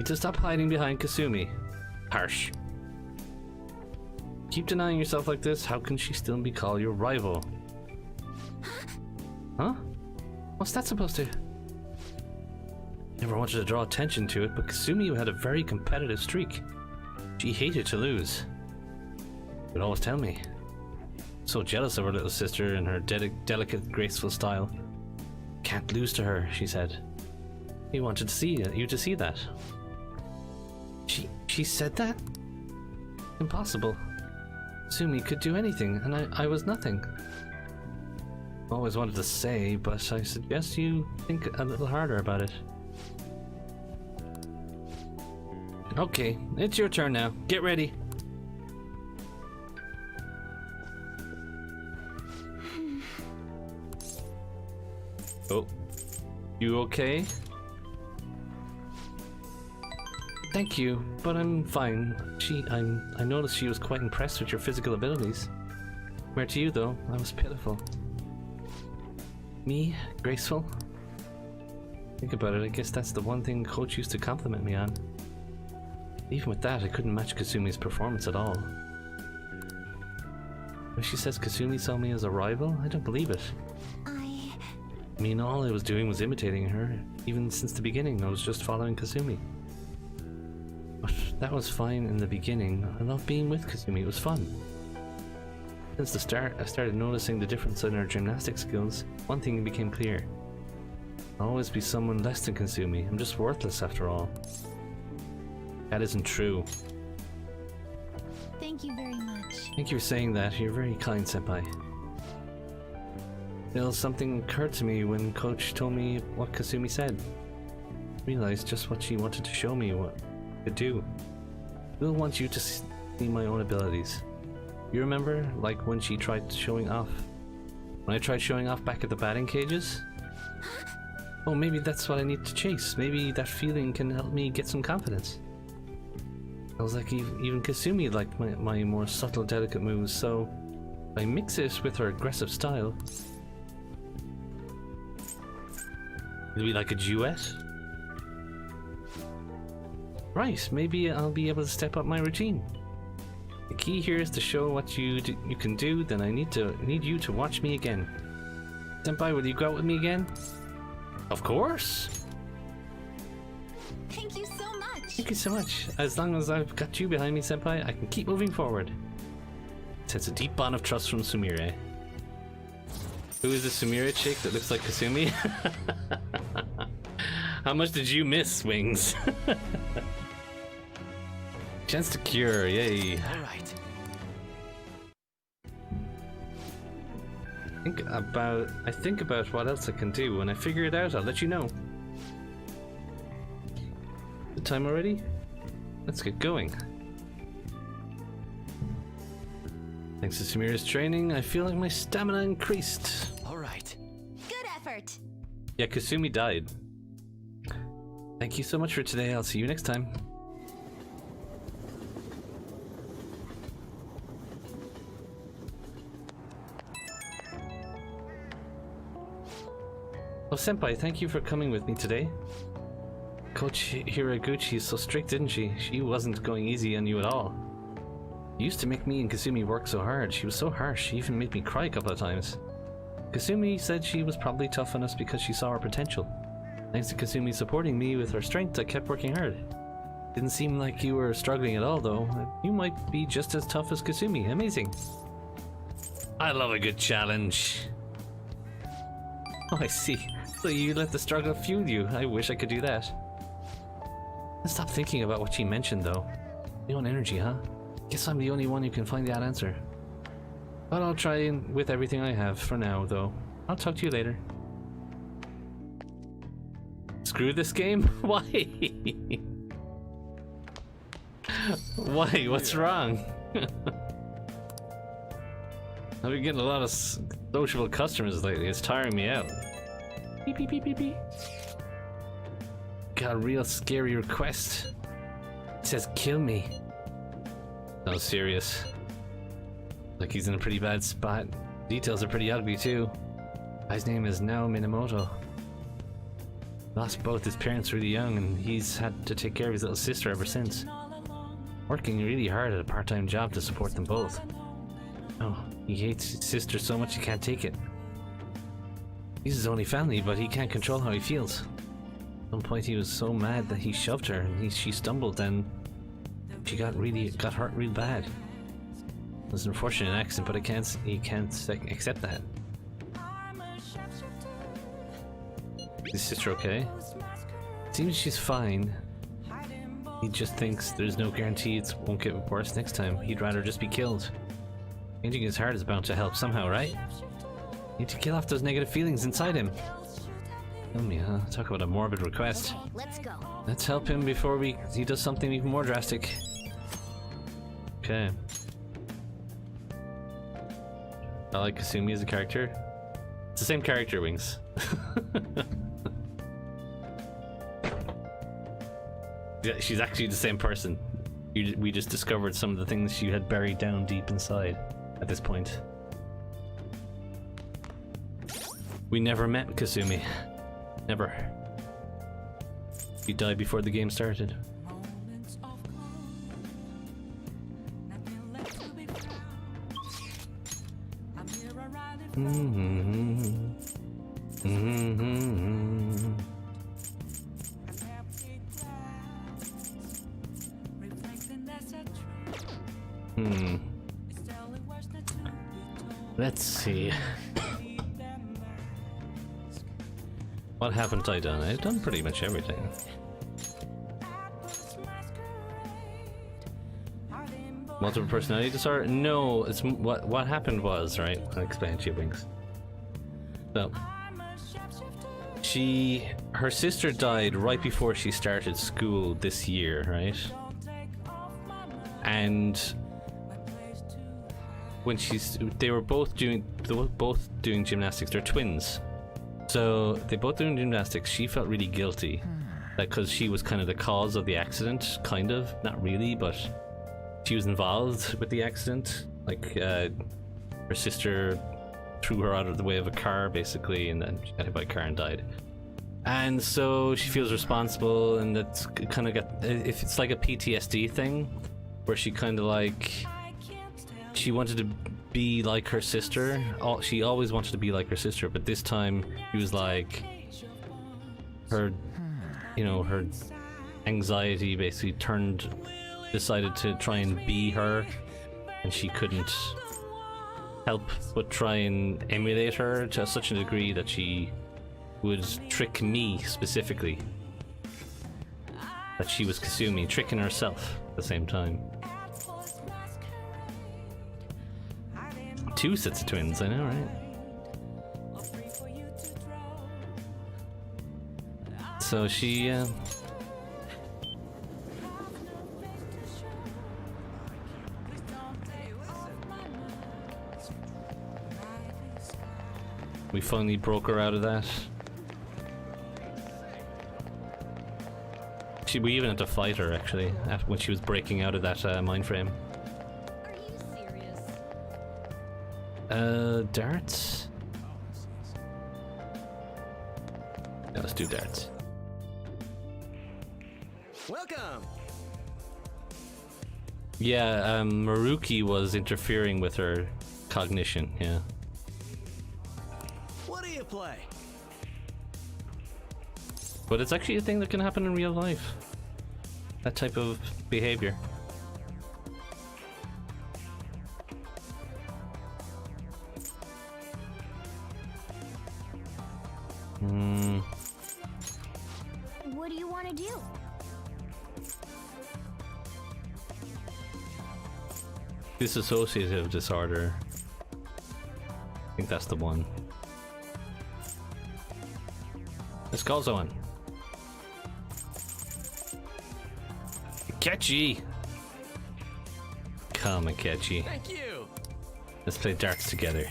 to stop hiding behind Kasumi. Harsh. Keep denying yourself like this, how can she still be called your rival? Huh? What's that supposed to? Never wanted to draw attention to it, but Kasumi had a very competitive streak. She hated to lose. She would always tell me. So jealous of her little sister and her delicate, graceful style. Can't lose to her, she said. He wanted to see you to see that. She said that? Impossible. Sumi could do anything, and I was nothing. Always wanted to say, but I suggest you think a little harder about it. Okay, it's your turn now. Get ready. Oh, you okay? Thank you, but I'm fine. I noticed she was quite impressed with your physical abilities. Compared to you, though, I was pitiful. Me? Graceful? Think about it, I guess that's the one thing Coach used to compliment me on. Even with that, I couldn't match Kasumi's performance at all. When she says Kasumi saw me as a rival, I don't believe it. I mean, all I was doing was imitating her. Even since the beginning, I was just following Kasumi. But that was fine in the beginning. I loved being with Kasumi, it was fun. Since the start, I started noticing the difference in her gymnastic skills. One thing became clear. I'll always be someone less than Kasumi. I'm just worthless after all. That isn't true. Thank you very much. Thank you for saying that. You're very kind, Senpai. Still, something occurred to me when Coach told me what Kasumi said. I realized just what she wanted to show me what I could do. I will want you to see my own abilities. You remember, like when she tried showing off? When I tried showing off back at the batting cages? Oh, maybe that's what I need to chase. Maybe that feeling can help me get some confidence. I was like, even Kasumi liked my more subtle, delicate moves, so I mix it with her aggressive style. It'll be like a duet? Right, maybe I'll be able to step up my routine. The key here is to show what you can do, then I need you to watch me again. Senpai, will you go out with me again? Of course! Thank you so much. Thank you so much. As long as I've got you behind me, Senpai, I can keep moving forward. Sense a deep bond of trust from Sumire. Who is the Sumire chick that looks like Kasumi? How much did you miss, Wings? Chance to cure, yay. Alright. I think about what else I can do. When I figure it out, I'll let you know. The time already? Let's get going. Thanks to Sumira's training, I feel like my stamina increased. Alright. Good effort. Yeah, Kasumi died. Thank you so much for today. I'll see you next time. Oh, Senpai, thank you for coming with me today. Coach Hiraguchi is so strict, didn't she? She wasn't going easy on you at all. She used to make me and Kasumi work so hard. She was so harsh, she even made me cry a couple of times. Kasumi said she was probably tough on us because she saw our potential. Thanks to Kasumi supporting me with her strength, I kept working hard. Didn't seem like you were struggling at all, though. You might be just as tough as Kasumi. Amazing. I love a good challenge. Oh, I see. So you let the struggle fuel you. I wish I could do that. Let's stop thinking about what she mentioned, though. My own energy, huh? Guess I'm the only one who can find that answer. But I'll try with everything I have for now, though. I'll talk to you later. Screw this game? Why? Why? What's wrong? I've been getting a lot of sociable customers lately. It's tiring me out. Beep, beep, beep, beep, beep. Got a real scary request. It says kill me. No, serious. Like he's in a pretty bad spot. Details are pretty ugly too. His name is Nao Minamoto. Lost both his parents really young, and he's had to take care of his little sister ever since. Working really hard at a part-time job to support them both. Oh, he hates his sister so much he can't take it. He's his only family, but he can't control how he feels. At some point he was so mad that he shoved her, and she stumbled, and she got hurt real bad. It was an unfortunate accident, but he can't accept that. Is his sister okay? Seems she's fine. He just thinks there's no guarantee it won't get worse next time. He'd rather just be killed. Changing his heart is bound to help somehow, right? Need to kill off those negative feelings inside him. Tell me, huh? Talk about a morbid request. Okay, let's go. Let's help him before he does something even more drastic. Okay. I like Kasumi as a character. It's the same character, Wings. Yeah, she's actually the same person. We just discovered some of the things she had buried down deep inside at this point. We never met Kasumi. Never. He died before the game started. Let's see. What haven't I done? I've done pretty much everything. Multiple personality disorder? No, it's what happened was, right? I'll explain to you, Wings. So, her sister died right before she started school this year, right? And when they were both doing gymnastics. They're twins, so they both doing gymnastics. She felt really guilty, like, because she was kind of the cause of the accident, kind of, not really, but she was involved with the accident. Like, her sister threw her out of the way of a car, basically, and then she got hit by a car and died. And so she feels responsible, and that's kind of if it's like a PTSD thing, where she kind of like, she wanted to be like her sister. She always wanted to be like her sister, but this time she was like, her anxiety basically decided to try and be her, and she couldn't help but try and emulate her to such a degree that she would trick me specifically, that she was Kasumi, tricking herself at the same time. Two sets of twins, I know, right? So she, we finally broke her out of that. We even had to fight her, actually, when she was breaking out of that mind frame. Are you serious? Darts? Yeah, let's do darts. Welcome. Yeah, Maruki was interfering with her cognition, yeah. What do you play? But it's actually a thing that can happen in real life. That type of behavior. What do you want to do? Dissociative disorder. I think that's the one. Let's call someone. Catchy! Come on, Catchy. Thank you. Let's play darts together.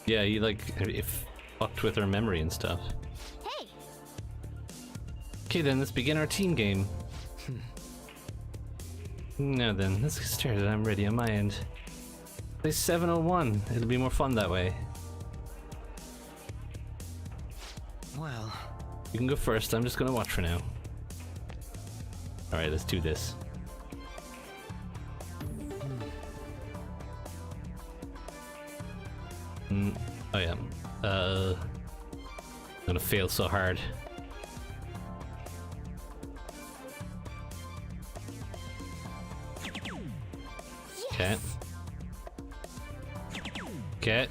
Yeah, you like if fucked with her memory and stuff. Hey, Okay then, let's begin our team game. Now then, let's get started. I'm ready on my end. Play 701. It'll be more fun that way. Well, You can go first. I'm just gonna watch for now. Alright, let's do this. Oh yeah. I'm gonna fail so hard. Okay. Okay.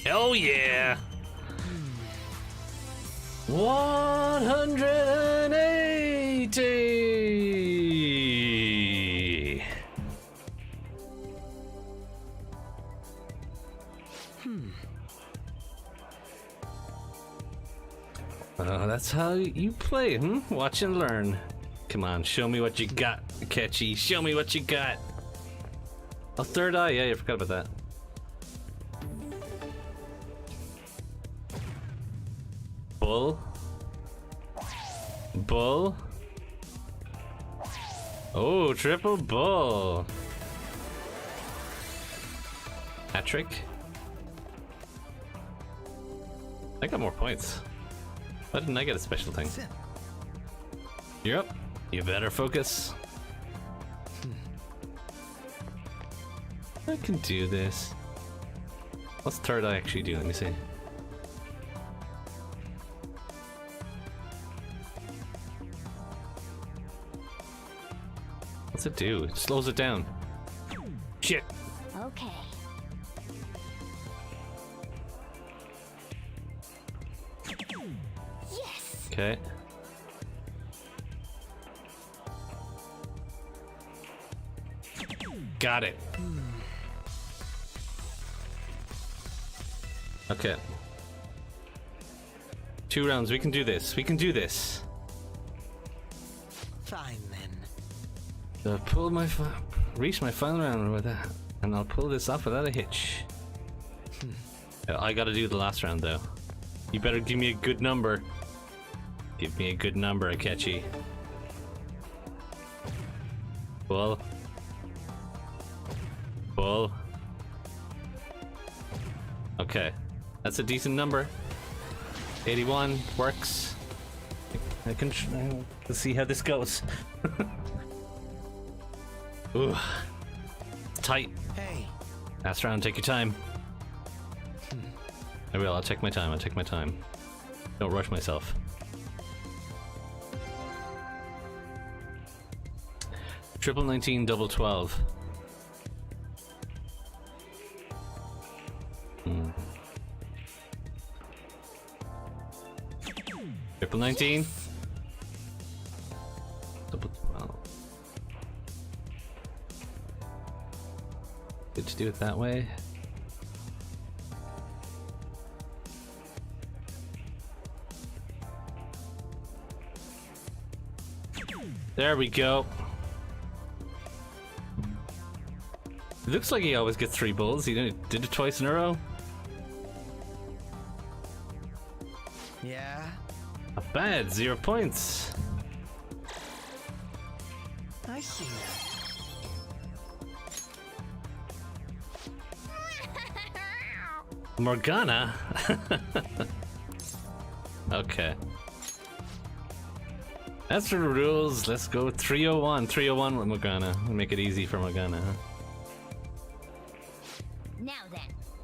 Oh yeah! 180! That's how you play, Watch and learn. Come on, show me what you got, Catchy. Show me what you got. A third eye, yeah, you forgot about that. Bull. Bull. Oh, triple bull. Hat trick. I got more points. Why didn't I get a special thing? You're up. You better focus. I can do this. What's third eye actually do? Let me see. What's it do? It slows it down. Shit. Okay. Yes. Okay. Got it. Okay. 2 rounds. We can do this. We can do this. fine then. Pull my reach my final round with that, and I'll pull this off without a hitch. I gotta do the last round though. You better give me a good number. Give me a good number, Akechi. Bull. Bull. Okay, that's a decent number. 81 works. I can let's see how this goes. Ooh, tight. Hey. Last round, take your time. I will. I'll take my time. I'll take my time. Don't rush myself. Triple 19, double 12. Triple 19. Double 12. Good to do it that way. There we go. It looks like he always gets 3 bulls. He did it twice in a row. Yeah. Not bad. 0 points. I see that. Morgana? Okay. As for the rules, let's go 301. 301 with Morgana. We'll make it easy for Morgana, huh? Now then.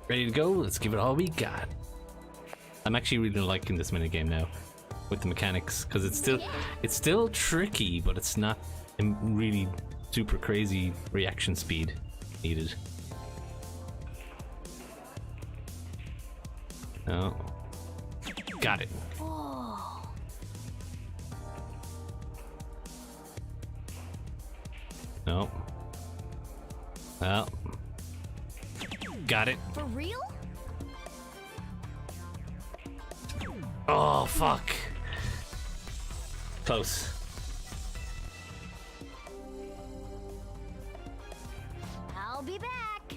Ready to go? Let's give it all we got. I'm actually really liking this minigame now with the mechanics, because it's still tricky, but it's not really super crazy reaction speed needed. No. Got it. Oh. No. Well. Got it. For real? Oh, fuck. Close. I'll be back.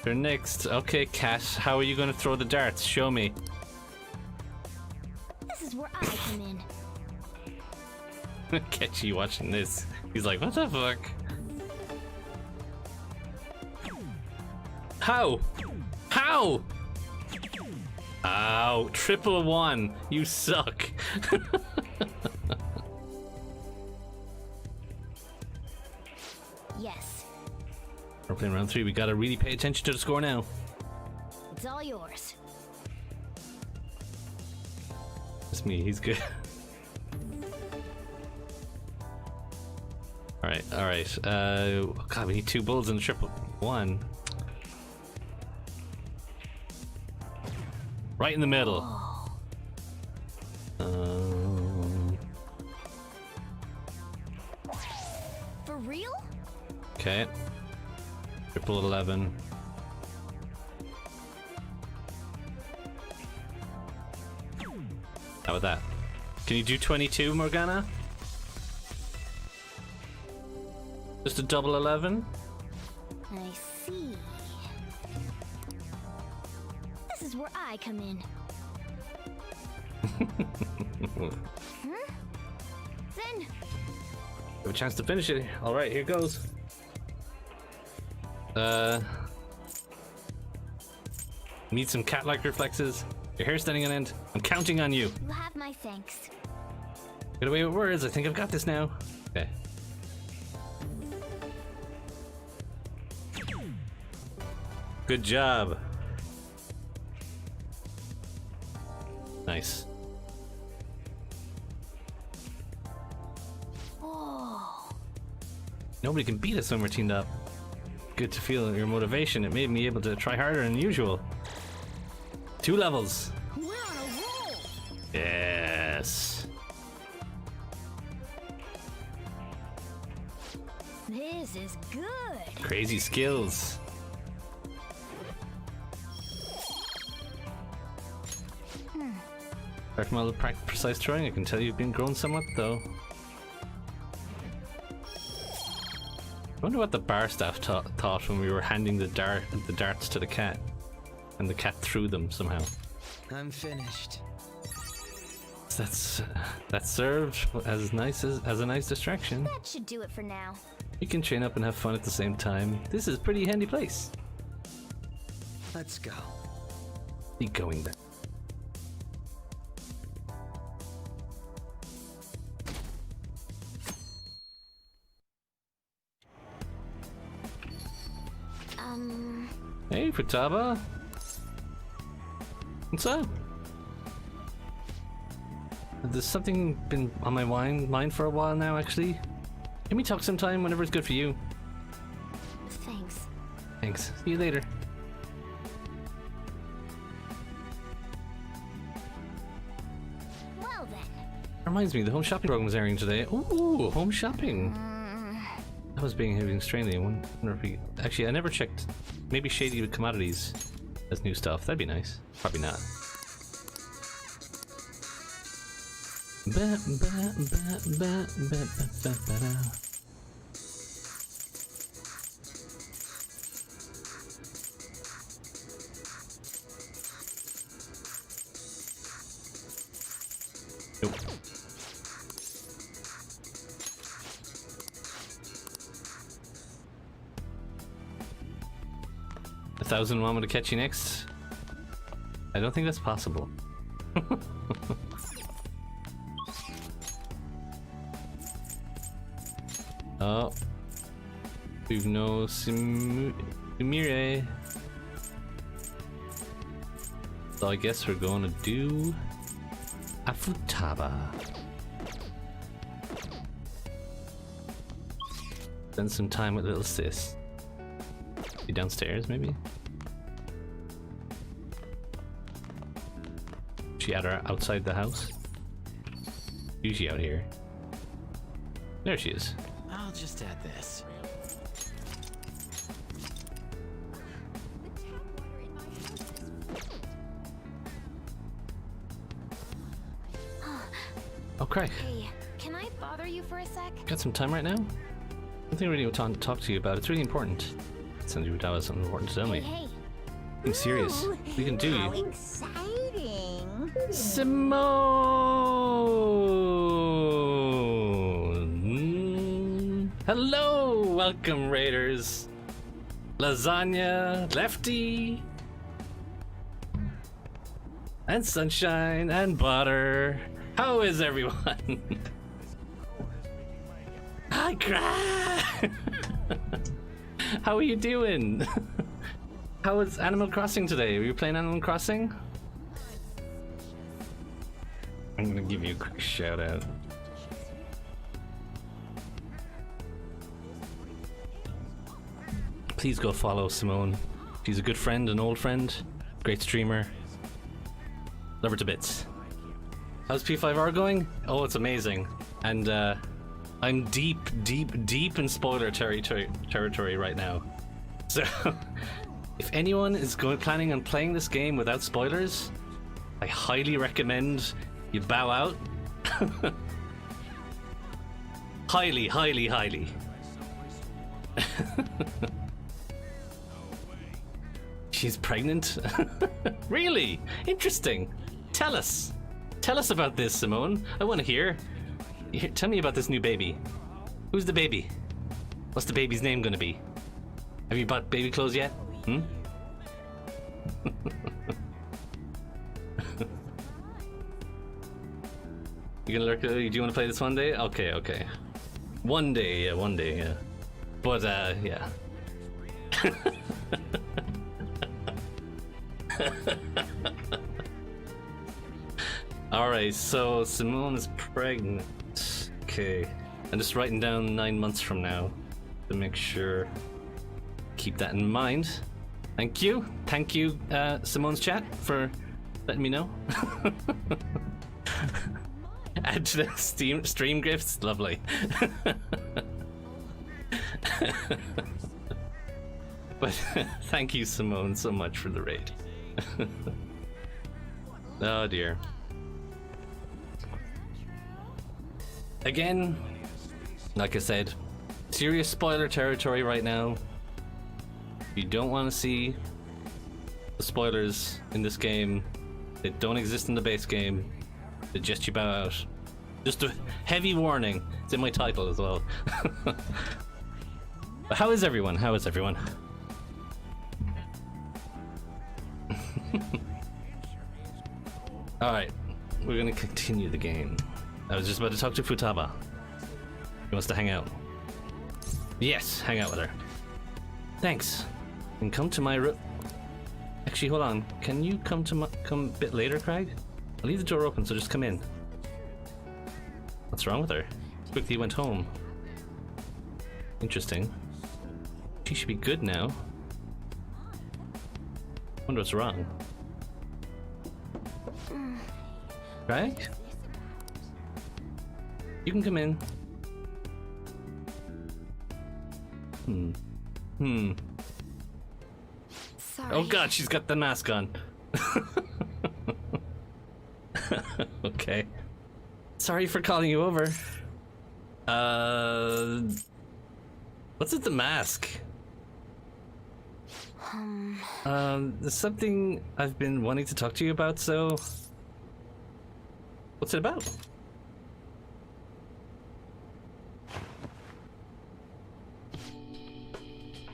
You're next. Okay, Cat. How are you going to throw the darts? Show me. This is is where I come in. Catchy watching this. He's like, what the fuck? How? How? Ow, triple one. You suck. Yes, We're playing round 3. We gotta really pay attention to the score now. it's all yours. It's me, he's good. Alright, alright. God, we need 2 bulls and a triple one. Right in the middle. For real? Okay. Triple 11. How about that? Can you do 22, Morgana? Just a double 11? I see. This is where I come in. Then, Have a chance to finish it. Alright, here goes. Need some cat-like reflexes. Your hair standing on end. I'm counting on you. you have my thanks. Get away with words. I think I've got this now. Okay. Good job. Nice. Oh, Nobody can beat us when we're teamed up. Good to feel your motivation. It made me able to try harder than usual. 2 levels. we're on a roll. Yes. This is good. Crazy skills. Apart from all the precise throwing, I can tell you've been grown somewhat, though. I wonder what the bar staff thought when we were handing the darts to the cat, and the cat threw them somehow. I'm finished. That served as a nice distraction. That should do it for now. You can train up and have fun at the same time. This is a pretty handy place. Let's go. Keep going then. Hey, Futaba. What's up? There's something been on my mind for a while now, actually. Can we talk sometime whenever it's good for you? Thanks. Thanks. See you later. Well then. Reminds me, the home shopping program is airing today. Ooh, home shopping. That was being strangely. I wonder if we actually. I never checked. Maybe Shady Commodities has new stuff. That'd be nice. Probably not. Nope. A 1,000 want me to catch you next? I don't think that's possible. Oh. We've no Sumire. So I guess we're going to do a Futaba. Spend some time with little sis. Be downstairs, maybe? She outside the house? Usually out here. There she is. I'll just add this. Oh, Crag. Hey, can I bother you for a sec? Got some time right now? Something I really want to talk to you about. It's really important. Sounds like that was something important to tell me. Hey, I'm serious. We can do How you. exciting! Simone! Hello! Welcome, Raiders! Lasagna, Lefty, and Sunshine, and Butter. How is everyone? Hi, Crag! How are you doing? How was Animal Crossing today? Were you playing Animal Crossing? I'm gonna give you a quick shout out. Please go follow Simone. She's a good friend, an old friend, great streamer. Love her to bits. How's P5R going? Oh, it's amazing. And I'm deep in spoiler territory right now. So, if anyone is planning on playing this game without spoilers, I highly recommend you bow out. Highly. She's pregnant? Really? Interesting. Tell us about this, Simone. I want to hear. Tell me about this new baby. Who's the baby? What's the baby's name gonna be? Have you bought baby clothes yet? Hmm? You gonna lurk? Do you want to play this one day? Okay. One day, yeah. But yeah. Alright, so Simone is pregnant. Okay. I'm just writing down 9 months from now to make sure. Keep that in mind. Thank you, Simone's chat, for letting me know. Add to the stream gifts, lovely. But thank you, Simone, so much for the raid. Oh dear. Again, like I said, serious spoiler territory right now. If you don't want to see the spoilers in this game, they don't exist in the base game. They just you bow out. Just a heavy warning. It's in my title as well. But how is everyone? Alright, we're gonna continue the game. I was just about to talk to Futaba. He wants to hang out. Yes, hang out with her. Thanks. And come to my room. Actually, hold on. Can you come a bit later, Crag? I'll leave the door open, so just come in. What's wrong with her? Quickly went home. Interesting. She should be good now. Wonder what's wrong. Crag? You can come in. Sorry. Oh god, she's got the mask on. Okay. Sorry for calling you over. What's with the mask? There's something I've been wanting to talk to you about, so... What's it about?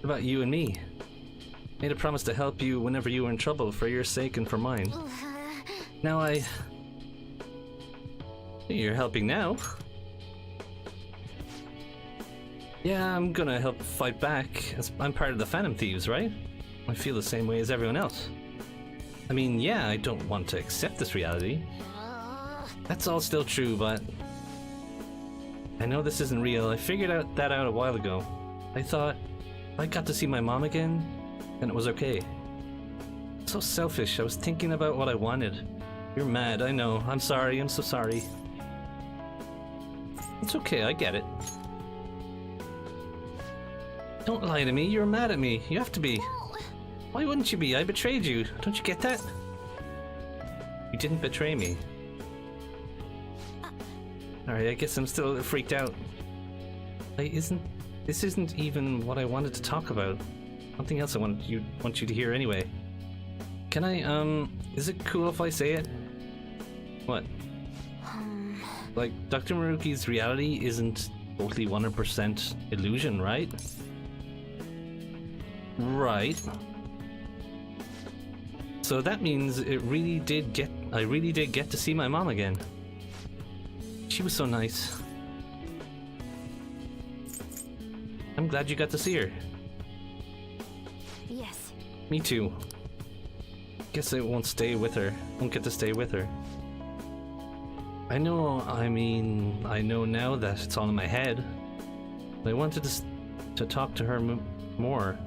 About you and me. Made a promise to help you whenever you were in trouble, for your sake and for mine. Now You're helping now. Yeah, I'm gonna help fight back, as I'm part of the Phantom Thieves, right? I feel the same way as everyone else. I mean, yeah, I don't want to accept this reality. That's all still true, but... I know this isn't real. I figured that out a while ago. I thought I got to see my mom again, and it was okay. So selfish. I was thinking about what I wanted. You're mad, I know. I'm sorry, I'm so sorry. It's okay, I get it. Don't lie to me, you're mad at me. You have to be. Why wouldn't you be? I betrayed you. Don't you get that? You didn't betray me. Alright, I guess I'm still freaked out. This isn't even what I wanted to talk about. Something else I want you to hear anyway. Can I, is it cool if I say it? What? Like, Dr. Maruki's reality isn't totally 100% illusion, right? Right. So that means I really did get to see my mom again. She was so nice. I'm glad you got to see her. Yes. Me too. Guess I won't stay with her. Won't get to stay with her. I know now that it's all in my head. I wanted to talk to her more.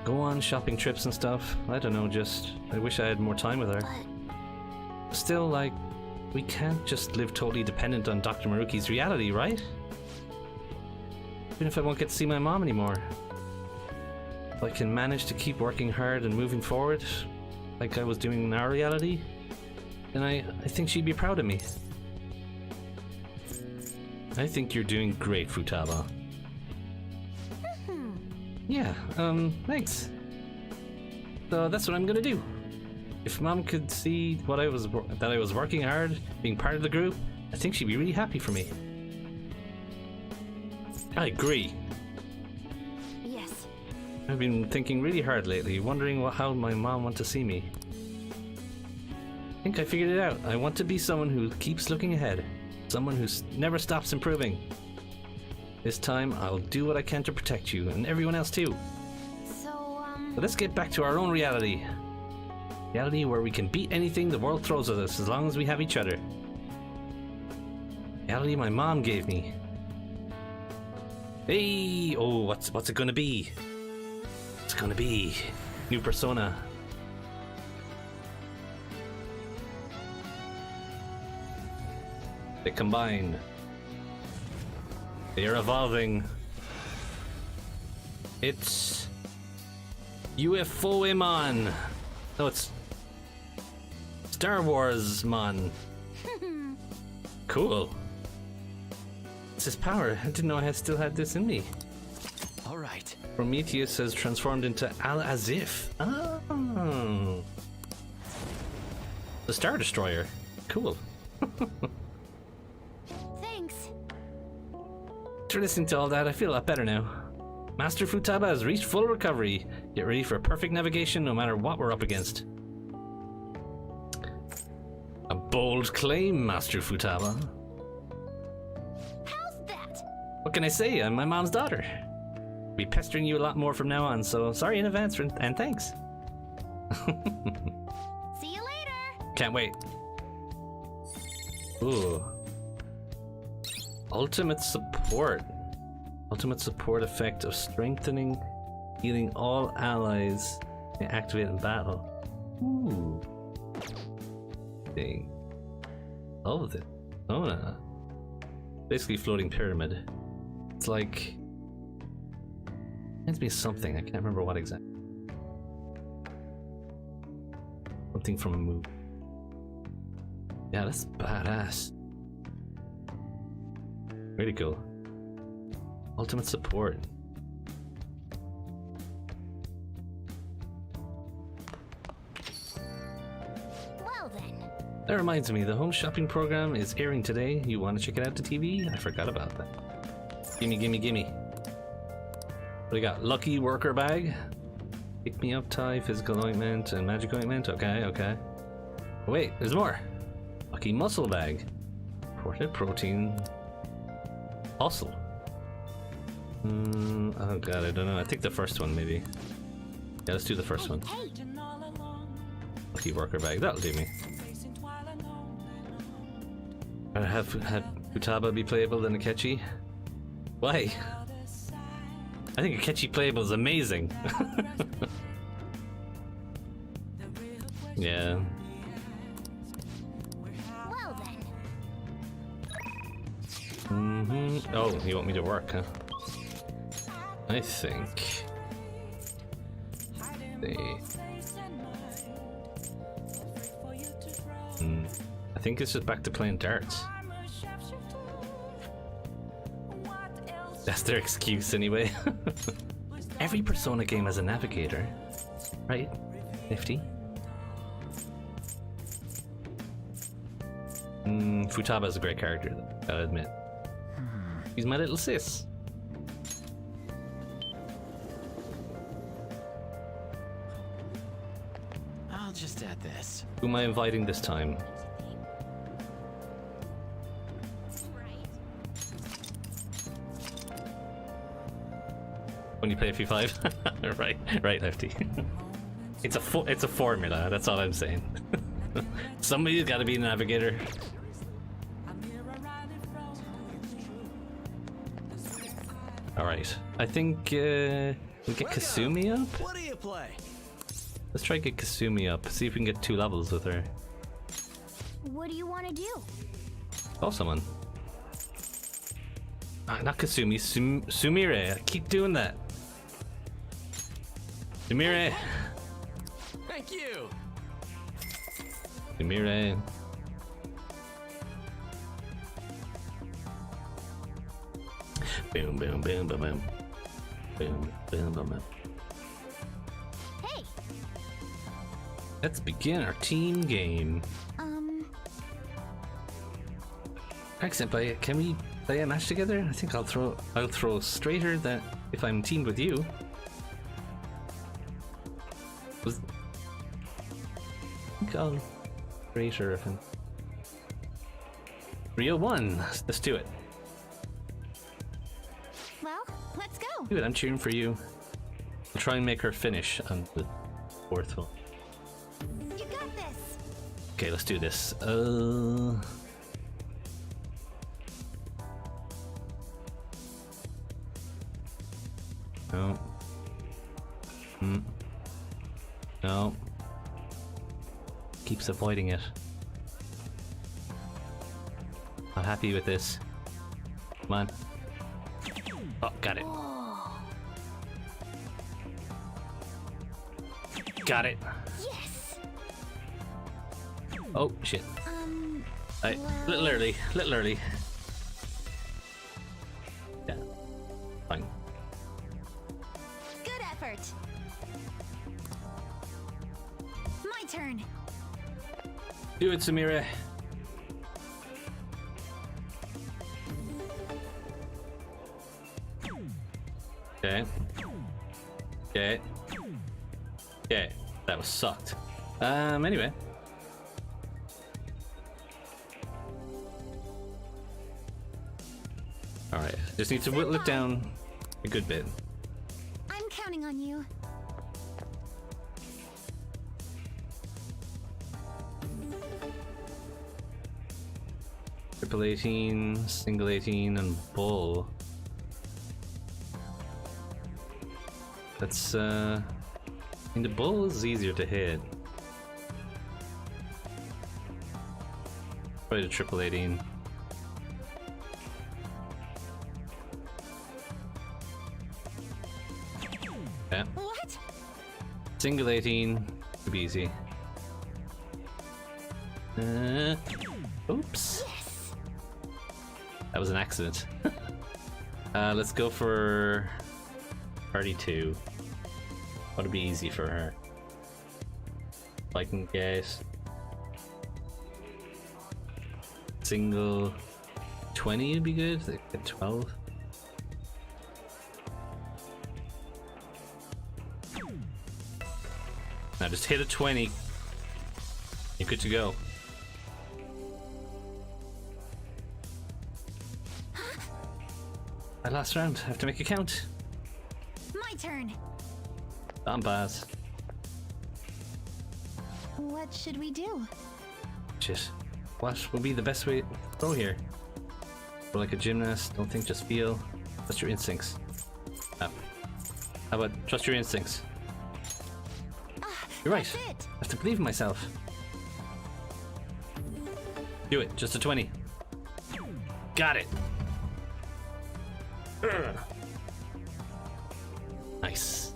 Go on shopping trips and stuff. I don't know, just... I wish I had more time with her. But Still, like, we can't just live totally dependent on Dr. Maruki's reality, right? Even if I won't get to see my mom anymore. If I can manage to keep working hard and moving forward, like I was doing in our reality, then I think she'd be proud of me. I think you're doing great, Futaba. Yeah, thanks. So that's what I'm gonna do. If Mom could see that I was working hard, being part of the group, I think she'd be really happy for me. I agree. yes. I've been thinking really hard lately, wondering how my mom wants to see me. I think I figured it out. I want to be someone who keeps looking ahead. Someone who never stops improving. This time, I'll do what I can to protect you, and everyone else too. So, But let's get back to our own reality. Reality where we can beat anything the world throws at us as long as we have each other. Reality my mom gave me. Hey! Oh, what's it gonna be? It's gonna be new persona. They combine. They are evolving. It's UFO-Imon. No, it's Star Wars-Mon. Cool. It's his power. I didn't know I still had this in me. All right. Prometheus has transformed into Al-Azif. Oh. The Star Destroyer. Cool. thanks. After listening to all that, I feel a lot better now. Master Futaba has reached full recovery. Get ready for perfect navigation no matter what we're up against. A bold claim, Master Futaba. How's that? What can I say? I'm my mom's daughter. I'll be pestering you a lot more from now on, so sorry in advance and thanks. See you later. Can't wait. Ooh. Ultimate support. Ultimate support effect of strengthening, healing all allies and activate in battle. Ooh. Dang. All of it. Oh no. Basically floating pyramid. It's like... Reminds me of something. I can't remember what exactly. Something from a movie. Yeah, that's badass. Really cool. Ultimate support. Well then. That reminds me, the home shopping program is airing today. You want to check it out to TV? I forgot about that. Gimme, gimme, gimme. What do we got? Lucky worker bag. Pick me up tie, physical ointment, and magic ointment. Okay, okay. Oh, wait, there's more. Lucky muscle bag. Imported protein. Hustle. Oh god, I don't know. I think the first one maybe. Yeah, let's do the first one. Hey, Lucky worker bag. That'll do me. I'd have Futaba be playable than Akechi. Why? I think Akechi playable is amazing. Yeah. well then. Oh, you want me to work, huh? I think... I think it's just back to playing darts. That's their excuse anyway. Every Persona game has a navigator, right? Nifty. Futaba is a great character, though, gotta admit. He's my little sis. I'll just add this. Who am I inviting this time? When you play FE5? right, Lefty. It's a formula, that's all I'm saying. Somebody's gotta be the navigator. Alright, I think we get Kasumi up? What do you play? Let's try to get Kasumi up, see if we can get 2 levels with her. What do you want to do? Call someone. Not Kasumi, Sumire. I keep doing that. Sumire. Thank you. Sumire. Boom, boom, boom, boom, boom. Boom, boom, boom, boom. Hey. Let's begin our team game. Crag Senpai, can we play a match together? I think I'll throw straighter than if I'm teamed with you. I think I'll straighter if I'm 301. Let's do it. Well, let's go. Do it, I'm cheering for you. I'll try and make her finish on the 4th one. You got this. Okay, let's do this. No. No. Keeps avoiding it. I'm happy with this. Come on. Oh, got it. Got it. Yes. Oh, shit. Little early. Yeah. Fine. Good effort. My turn. Do it, Samira. Okay. Okay. Okay. That was sucked. Anyway. Alright. Just need to whittle it down a good bit. I'm counting on you. Triple 18, single 18, and bull. That's, I mean, the bull is easier to hit. Probably the triple 18. Yeah. What? Single 18 could be easy. Oops. Yes. That was an accident. Let's go for 32. That'll be easy for her. If I can get single 20 would be good. Like get 12. Now just hit a 20. You're good to go. My last round. I have to make a count. My turn. I'm Baz. What should we do? Shit. What would be the best way to go here? We're like a gymnast. Don't think, just feel. Trust your instincts. How about trust your instincts? You're right. That's it. I have to believe in myself. Do it. Just a 20. Got it. Ugh. Nice.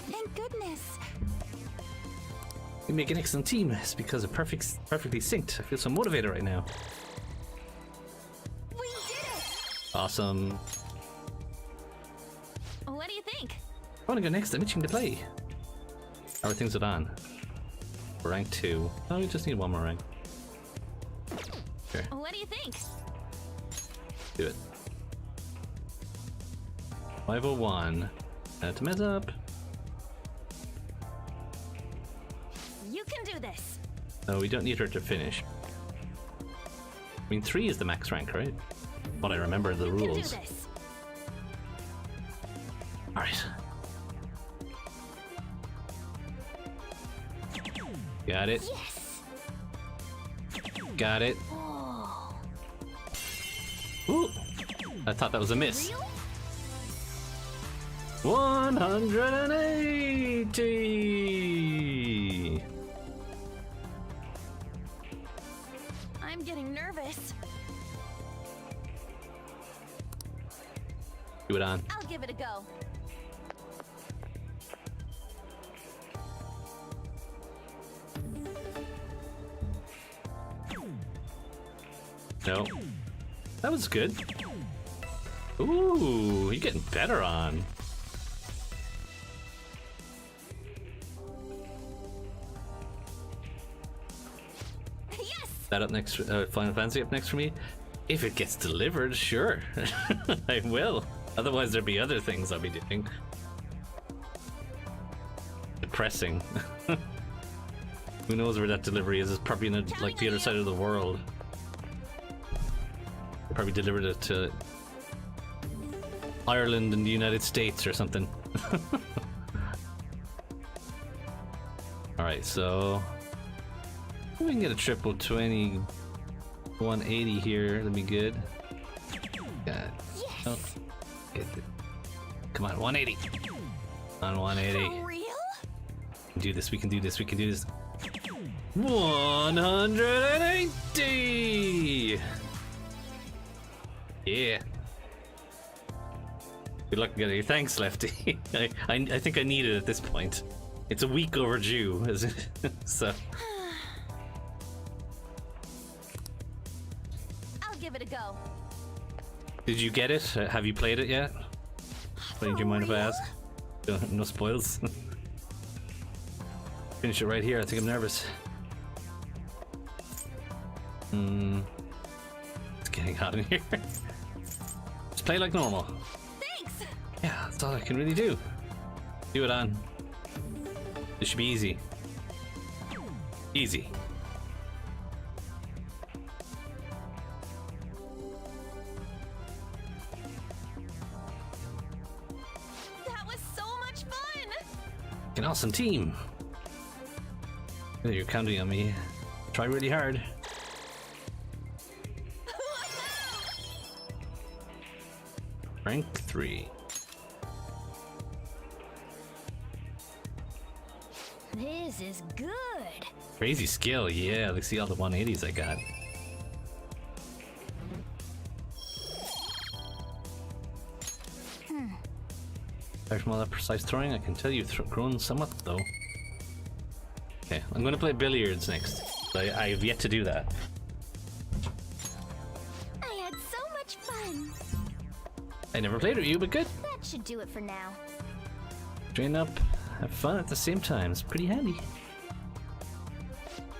Thank goodness. We make an excellent team. It's because of perfectly synced. I feel so motivated right now. We did it. Awesome. What do you think? I want to go next. I'm itching to play. How are things with Anne? Rank 2. Oh, we just need one more rank. Sure, What do you think? do it. 501. To mess up. You can do this. No, we don't need her to finish. I mean, 3 is the max rank, right? What I remember the You can do rules. this. Alright. Got it. Yes. Got it. Oh. Ooh! I thought that was a miss. Real? 180! I'm getting nervous. Do it on. I'll give it a go. No. That was good. Ooh, you're getting better on. Yes. That up next, Final Fantasy up next for me? If it gets delivered, sure. I will. Otherwise there'd be other things I'll be doing. Depressing. Who knows where that delivery is? It's probably in like the other side of the world. They probably delivered it to Ireland and the United States or something. Alright, so we can get a triple 20 180 here, that'd be good. God. Yes. Oh, get it. Come on, 180. On 180. For real? Do this, we can do this, we can do this. 180! Yeah. Good luck getting it. Thanks, Lefty. I think I need it at this point. It's a week overdue, isn't it? So. I'll give it a go. Did you get it? Have you played it yet? Do you mind if I ask? No spoils. Finish it right here. I think I'm nervous. It's getting hot in here. Just play like normal. Thanks. Yeah, that's all I can really do. Do it on. This should be easy. Easy. That was so much fun. An awesome team. You're counting on me. Try really hard. Rank 3. This is good. Crazy skill, yeah. Let's see all the 180s I got. Apart from all that precise throwing, I can tell you've grown somewhat, though. Okay, I'm going to play billiards next. I have yet to do that. I had so much fun. I never played with you, but good. That should do it for now. Train up, have fun at the same time. It's pretty handy.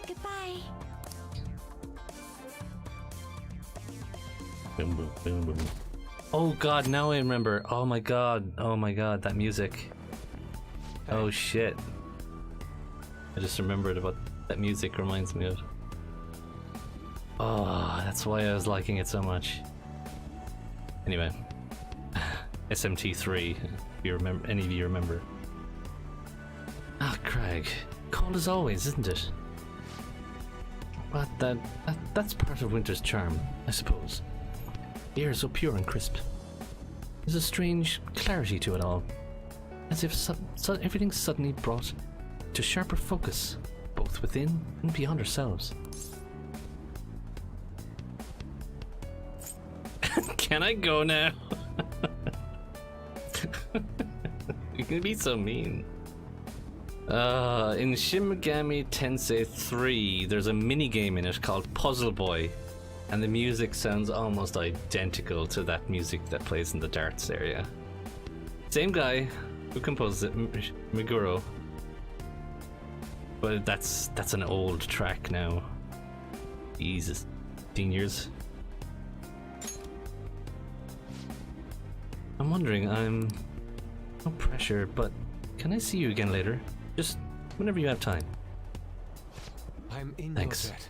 Goodbye. Boom, boom, boom, boom. Oh god, now I remember. Oh my god, that music. Oh shit. I just remembered what that music reminds me of. Oh, that's why I was liking it so much. Anyway. SMT3, if you remember, any of you remember. Ah, Crag. Cold as always, isn't it? But that's part of winter's charm, I suppose. The air is so pure and crisp. There's a strange clarity to it all, as if everything's suddenly brought to sharper focus, both within and beyond ourselves. Can I go now? You can be so mean. In Shin Megami Tensei 3, there's a mini game in it called Puzzle Boy, and the music sounds almost identical to that music that plays in the darts area. Same guy who composed it, Meguro. But that's an old track now. Jesus, 15 years. I'm wondering, no pressure, but can I see you again later? Just whenever you have time. I'm in Thanks. your debt.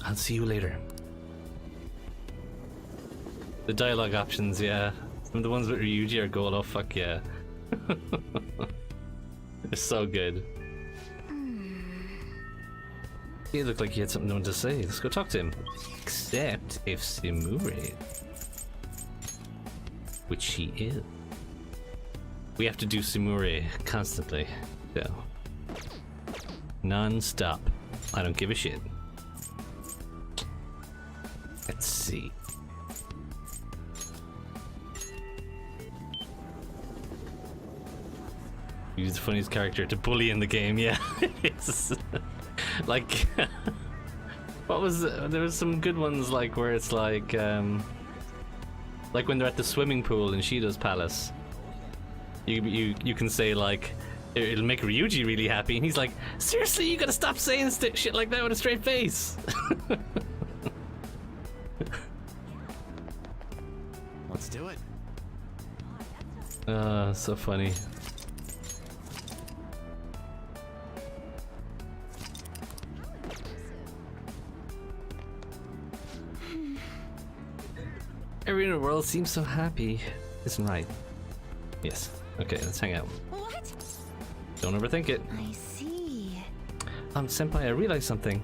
I'll see you later. The dialogue options, yeah. Some of the ones with Ryuji are gold, oh fuck yeah. It's so good. He looked like he had something to say. Let's go talk to him. Except if Simure, which he is. We have to do Simure constantly. So. Non-stop. I don't give a shit. Let's see. He's the funniest character to bully in the game, yeah. It's like, what was there was some good ones like where it's like when they're at the swimming pool in Shido's palace. You can say like it'll make Ryuji really happy, and he's like, seriously, you gotta stop saying shit like that with a straight face. Let's do it. So funny. Everyone in the world seems so happy. Isn't right. Yes. Okay, let's hang out. What? Don't overthink it. I see. Senpai, I realized something.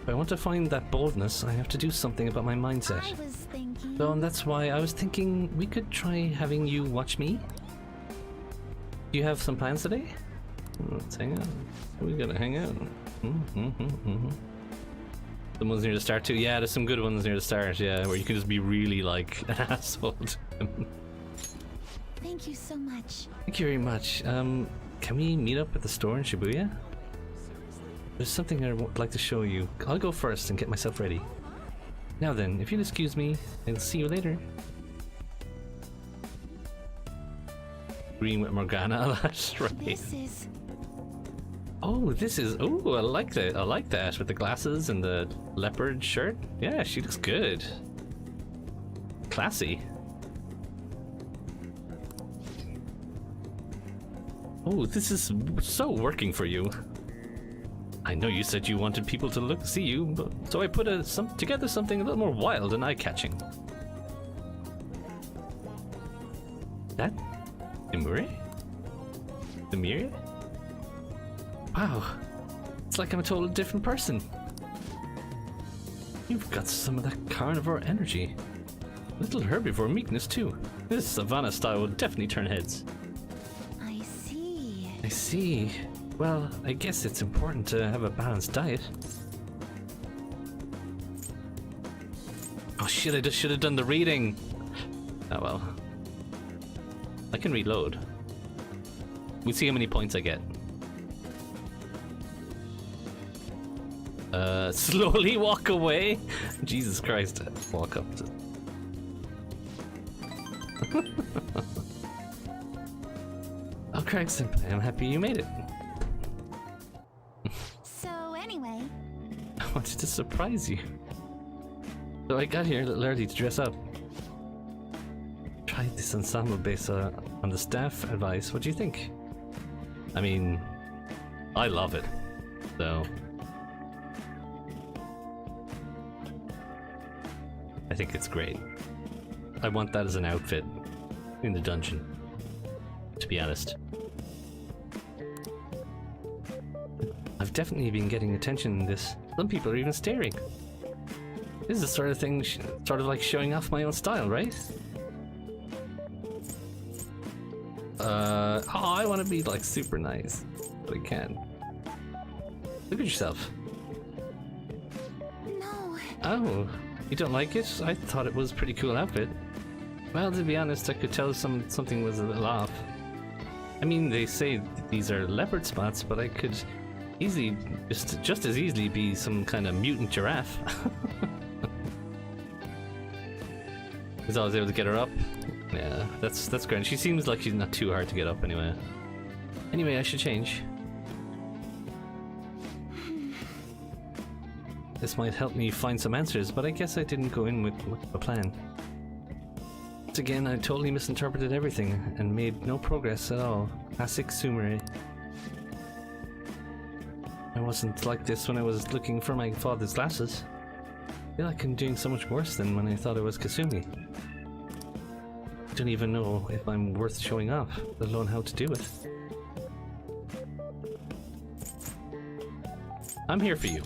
If I want to find that boldness, I have to do something about my mindset. I was thinking. So that's why I was thinking we could try having you watch me. Do you have some plans today? Let's hang out. We gotta hang out. The ones near the start too. Yeah, there's some good ones near the start. Yeah, where you can just be really like an asshole to him. Thank you so much. Thank you very much. Can we meet up at the store in Shibuya? There's something I would like to show you. I'll go first and get myself ready. Now then, if you'll excuse me, I'll see you later. Green with Morgana, that's right. This is. Oh, this is. Oh, I like that. I like that with the glasses and the leopard shirt. Yeah, she looks good. Classy. Oh, this is so working for you. I know you said you wanted people to see you, but so I put together something a little more wild and eye-catching. That Imure? Imure? Wow, it's like I'm a totally different person. You've got some of that carnivore energy. A little herbivore meekness too. This savannah style would definitely turn heads. I see. I see. Well, I guess it's important to have a balanced diet. Oh shit, I just should have done the reading. Oh well. I can reload. We'll see how many points I get. Slowly walk away? Jesus Christ. Walk up to... Oh, Crag Senpai, I'm happy you made it. So, anyway. I wanted to surprise you. So I got here a little early to dress up. Tried this ensemble based on the staff advice. What do you think? I mean, I love it. So... I think it's great. I want that as an outfit in the dungeon, to be honest. I've definitely been getting attention in this. Some people are even staring. This is the sort of thing, sort of like showing off my own style, right? Oh, I want to be like super nice, but I can't. Look at yourself. No. Oh. You don't like it? I thought it was a pretty cool outfit. Well, to be honest, I could tell something was a little off. I mean, they say these are leopard spots, but I could easily, just as easily be some kind of mutant giraffe. Because I was able to get her up. Yeah, that's great. She seems like she's not too hard to get up anyway. Anyway, I should change. this might help me find some answers, but I guess I didn't go in with a plan. Once again, I totally misinterpreted everything and made no progress at all. Classic Sumire. I wasn't like this when I was looking for my father's glasses. I feel like I'm doing so much worse than when I thought it was Kasumi. I don't even know if I'm worth showing off, let alone how to do it. I'm here for you.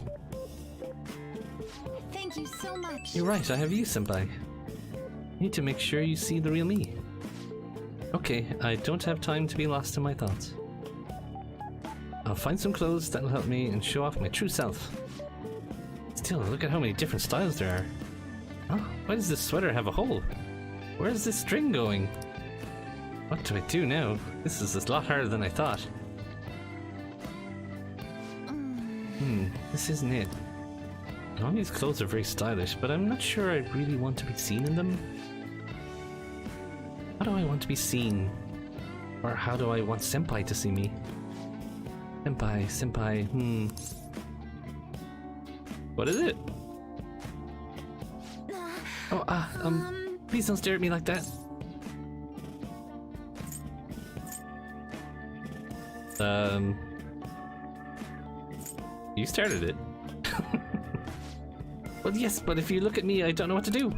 Thank you so much. You're right, I have you, senpai. Need to make sure you see the real me. Okay, I don't have time to be lost in my thoughts. I'll find some clothes that'll help me and show off my true self. Still, look at how many different styles there are. Oh, why does this sweater have a hole? Where's this string going? What do I do now? This is a lot harder than I thought. This isn't it. All these clothes are very stylish, but I'm not sure I really want to be seen in them. How do I want to be seen? Or how do I want senpai to see me? Senpai, What is it? Oh, please don't stare at me like that. You started it. Well, yes, but if you look at me, I don't know what to do.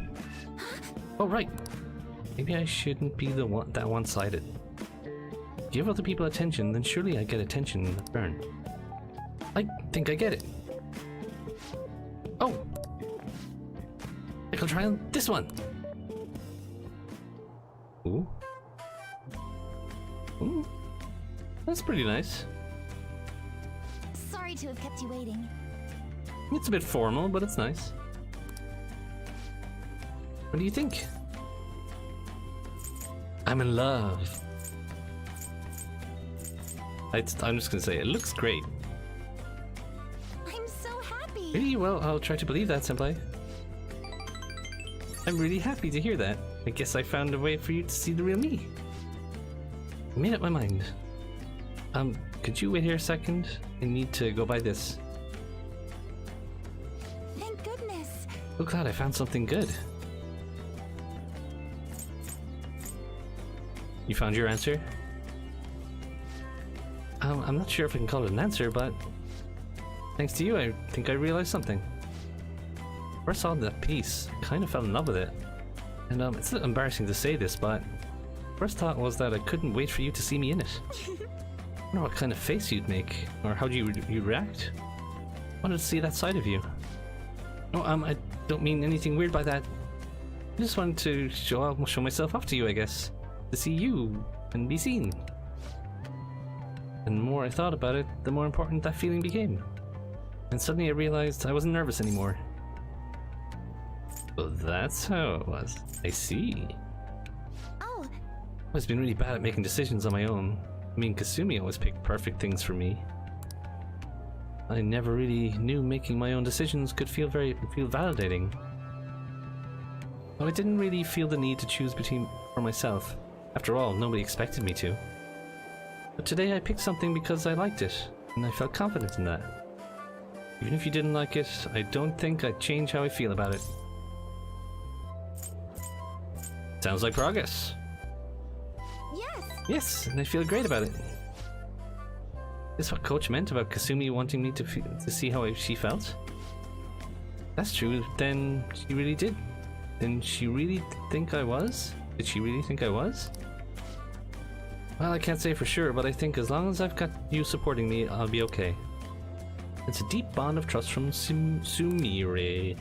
Oh, right. Maybe I shouldn't be that one-sided. Give other people attention, then surely I get attention in return. I think I get it. Oh! I can try on this one. Ooh. Ooh. That's pretty nice. Sorry to have kept you waiting. It's a bit formal, but it's nice. What do you think? I'm in love. I'm just gonna say, it looks great. I'm so happy. Really? Well, I'll try to believe that, senpai. I'm really happy to hear that. I guess I found a way for you to see the real me. I made up my mind. Could you wait here a second? I need to go buy this. Thank goodness. Oh, glad I found something good. You found your answer? I'm not sure if I can call it an answer, but thanks to you, I think I realized something. First saw that piece, I kind of fell in love with it. And it's embarrassing to say this, but first thought was that I couldn't wait for you to see me in it. I wonder what kind of face you'd make, or how you react. I wanted to see that side of you. No, I don't mean anything weird by that. I just wanted to show myself off to you, I guess. To see you and be seen. And the more I thought about it, the more important that feeling became. And suddenly I realized I wasn't nervous anymore. So that's how it was. I see. Oh. I've always been really bad at making decisions on my own. I mean, Kasumi always picked perfect things for me. I never really knew making my own decisions could feel validating. Well, I didn't really feel the need to choose for myself. After all, nobody expected me to. But today I picked something because I liked it, and I felt confident in that. Even if you didn't like it, I don't think I'd change how I feel about it. Sounds like progress. Yes. Yes, and I feel great about it. Is what Coach meant about Kasumi wanting me to see how she felt? That's true, then she really did. Then she really think I was? Did she really think I was? Well, I can't say for sure, but I think as long as I've got you supporting me, I'll be okay. It's a deep bond of trust from Sumire.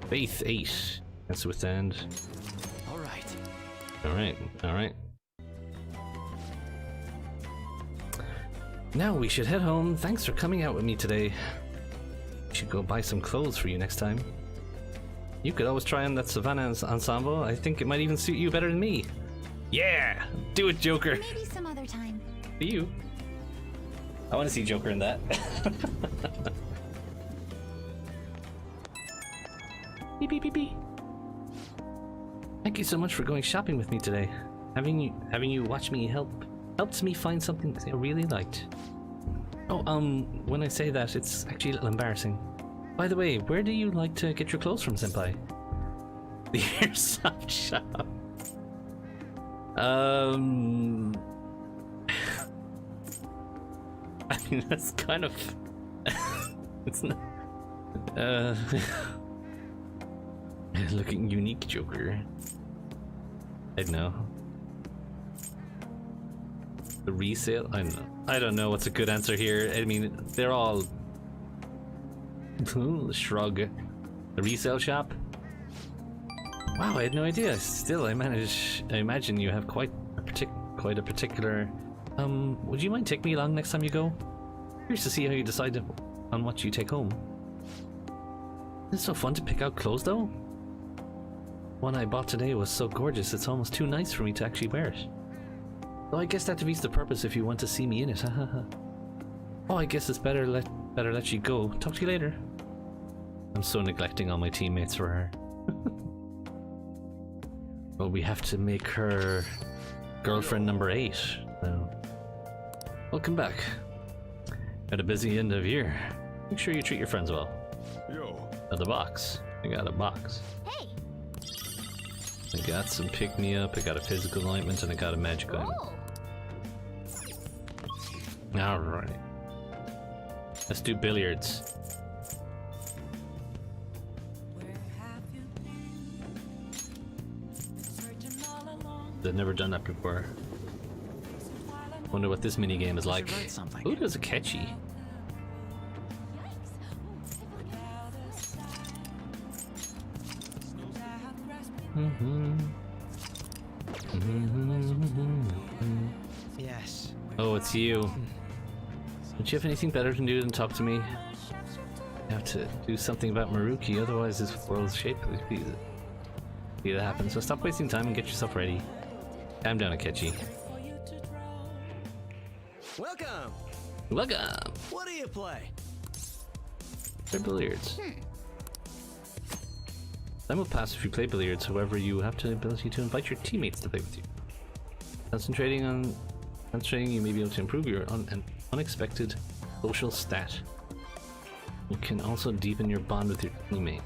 Faith 8. That's to withstand. Alright. Now we should head home. Thanks for coming out with me today. I should go buy some clothes for you next time. You could always try on that Savannah ensemble. I think it might even suit you better than me. Yeah! Do it, Joker! Maybe some other time. For you. I want to see Joker in that. Beep beep beep beep. Thank you so much for going shopping with me today. Having you watch me helped me find something I really liked. Oh, when I say that, it's actually a little embarrassing. By the way, where do you like to get your clothes from, Senpai? The airsoft shop. I mean, that's kind of... it's not... looking unique, Joker. I don't know. The resale? I don't know what's a good answer here. I mean, they're all... Shrug. The resale shop? Wow, I had no idea. Still, I imagine you have quite a particular... would you mind taking me along next time you go? Curious to see how you decide on what you take home. It's so fun to pick out clothes, though. One I bought today was so gorgeous, it's almost too nice for me to actually wear it. Though I guess that defeats the purpose if you want to see me in it. Oh, I guess it's better let you go. Talk to you later. I'm so neglecting all my teammates for her. Well, we have to make her girlfriend number 8. So, welcome back. At a busy end of year. Make sure you treat your friends well. Yo. Got the box. I got a box. Hey. I got some pick-me-up, I got a physical ointment, and I got a magic ointment. Oh. Alright. Let's do billiards. I've never done that before. Wonder what this mini game is like. write something. Ooh, there's a catchy. Yes. Oh, it's you. Don't you have anything better to do than talk to me? You have to do something about Maruki, otherwise this world's shape will be that happen. So stop wasting time and get yourself ready. Calm down, Akechi. Welcome. Welcome! What do you play? Play billiards. Time will pass if you play billiards, however you have the ability to invite your teammates to play with you. Concentrating, you may be able to improve your unexpected social stat. You can also deepen your bond with your teammate.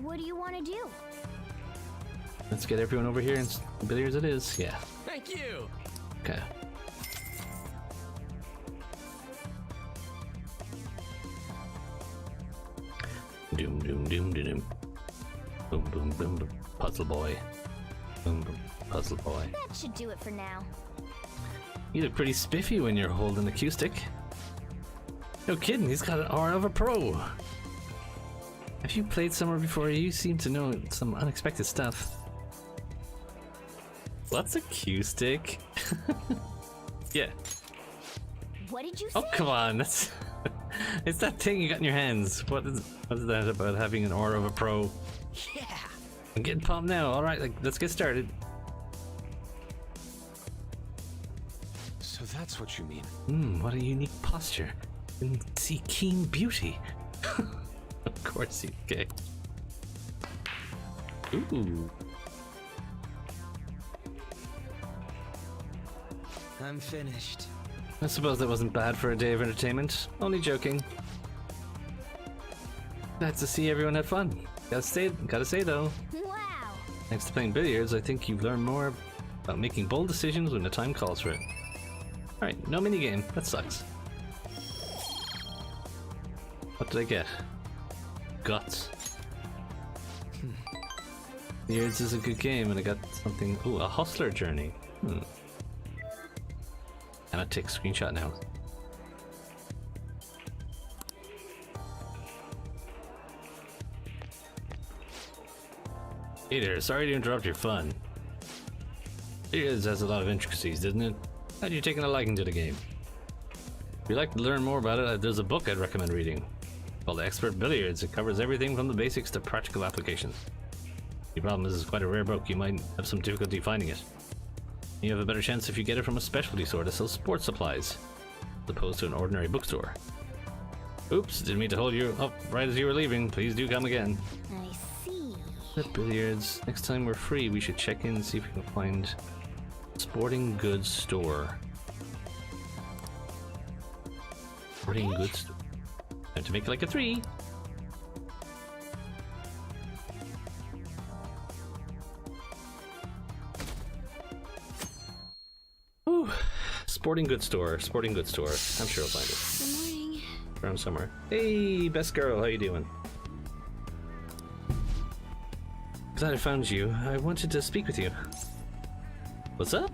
What do you want to do? Let's get everyone over here and billiards it is. Yeah. Thank you. Okay. Doom doom doom doom doom. Boom boom boom boom. Puzzle boy. Boom boom. Puzzle boy. That should do it for now. You look pretty spiffy when you're holding the cue stick. No kidding, he's got an aura of a pro. Have you played somewhere before? You seem to know some unexpected stuff. What's a cue stick? Yeah. What did you say? Oh, come on, that's... it's that thing you got in your hands. What is that about having an aura of a pro? Yeah. I'm getting pumped now. Alright, let's get started. So that's what you mean. What a unique posture. And see keen beauty. Of course, okay. Ooh. I'm finished. I suppose that wasn't bad for a day of entertainment. Only joking. Glad to see everyone had fun. Gotta say though, Wow. thanks to playing billiards, I think you've learned more about making bold decisions when the time calls for it. Alright, no minigame. That sucks. What did I get? Guts. Billiards is a good game, and I got something. Ooh, a hustler journey. And I take a screenshot now. Hey there, sorry to interrupt your fun. Billiards has a lot of intricacies, doesn't it? How'd you taken a liking to the game? If you'd like to learn more about it, there's a book I'd recommend reading. Called Expert Billiards. It covers everything from the basics to practical applications. The problem is it's quite a rare book, you might have some difficulty finding it. You have a better chance if you get it from a specialty store that sells sports supplies, as opposed to an ordinary bookstore. Oops, didn't mean to hold you up right as you were leaving. Please do come again. I see. The billiards. Next time we're free, we should check in and see if we can find a sporting goods store. Sporting goods. Time to make it like a 3. Ooh. Sporting goods store. Sporting goods store. I'm sure I'll find it. Good morning. Around somewhere. Hey, best girl, how you doing? Glad I found you. I wanted to speak with you. What's up?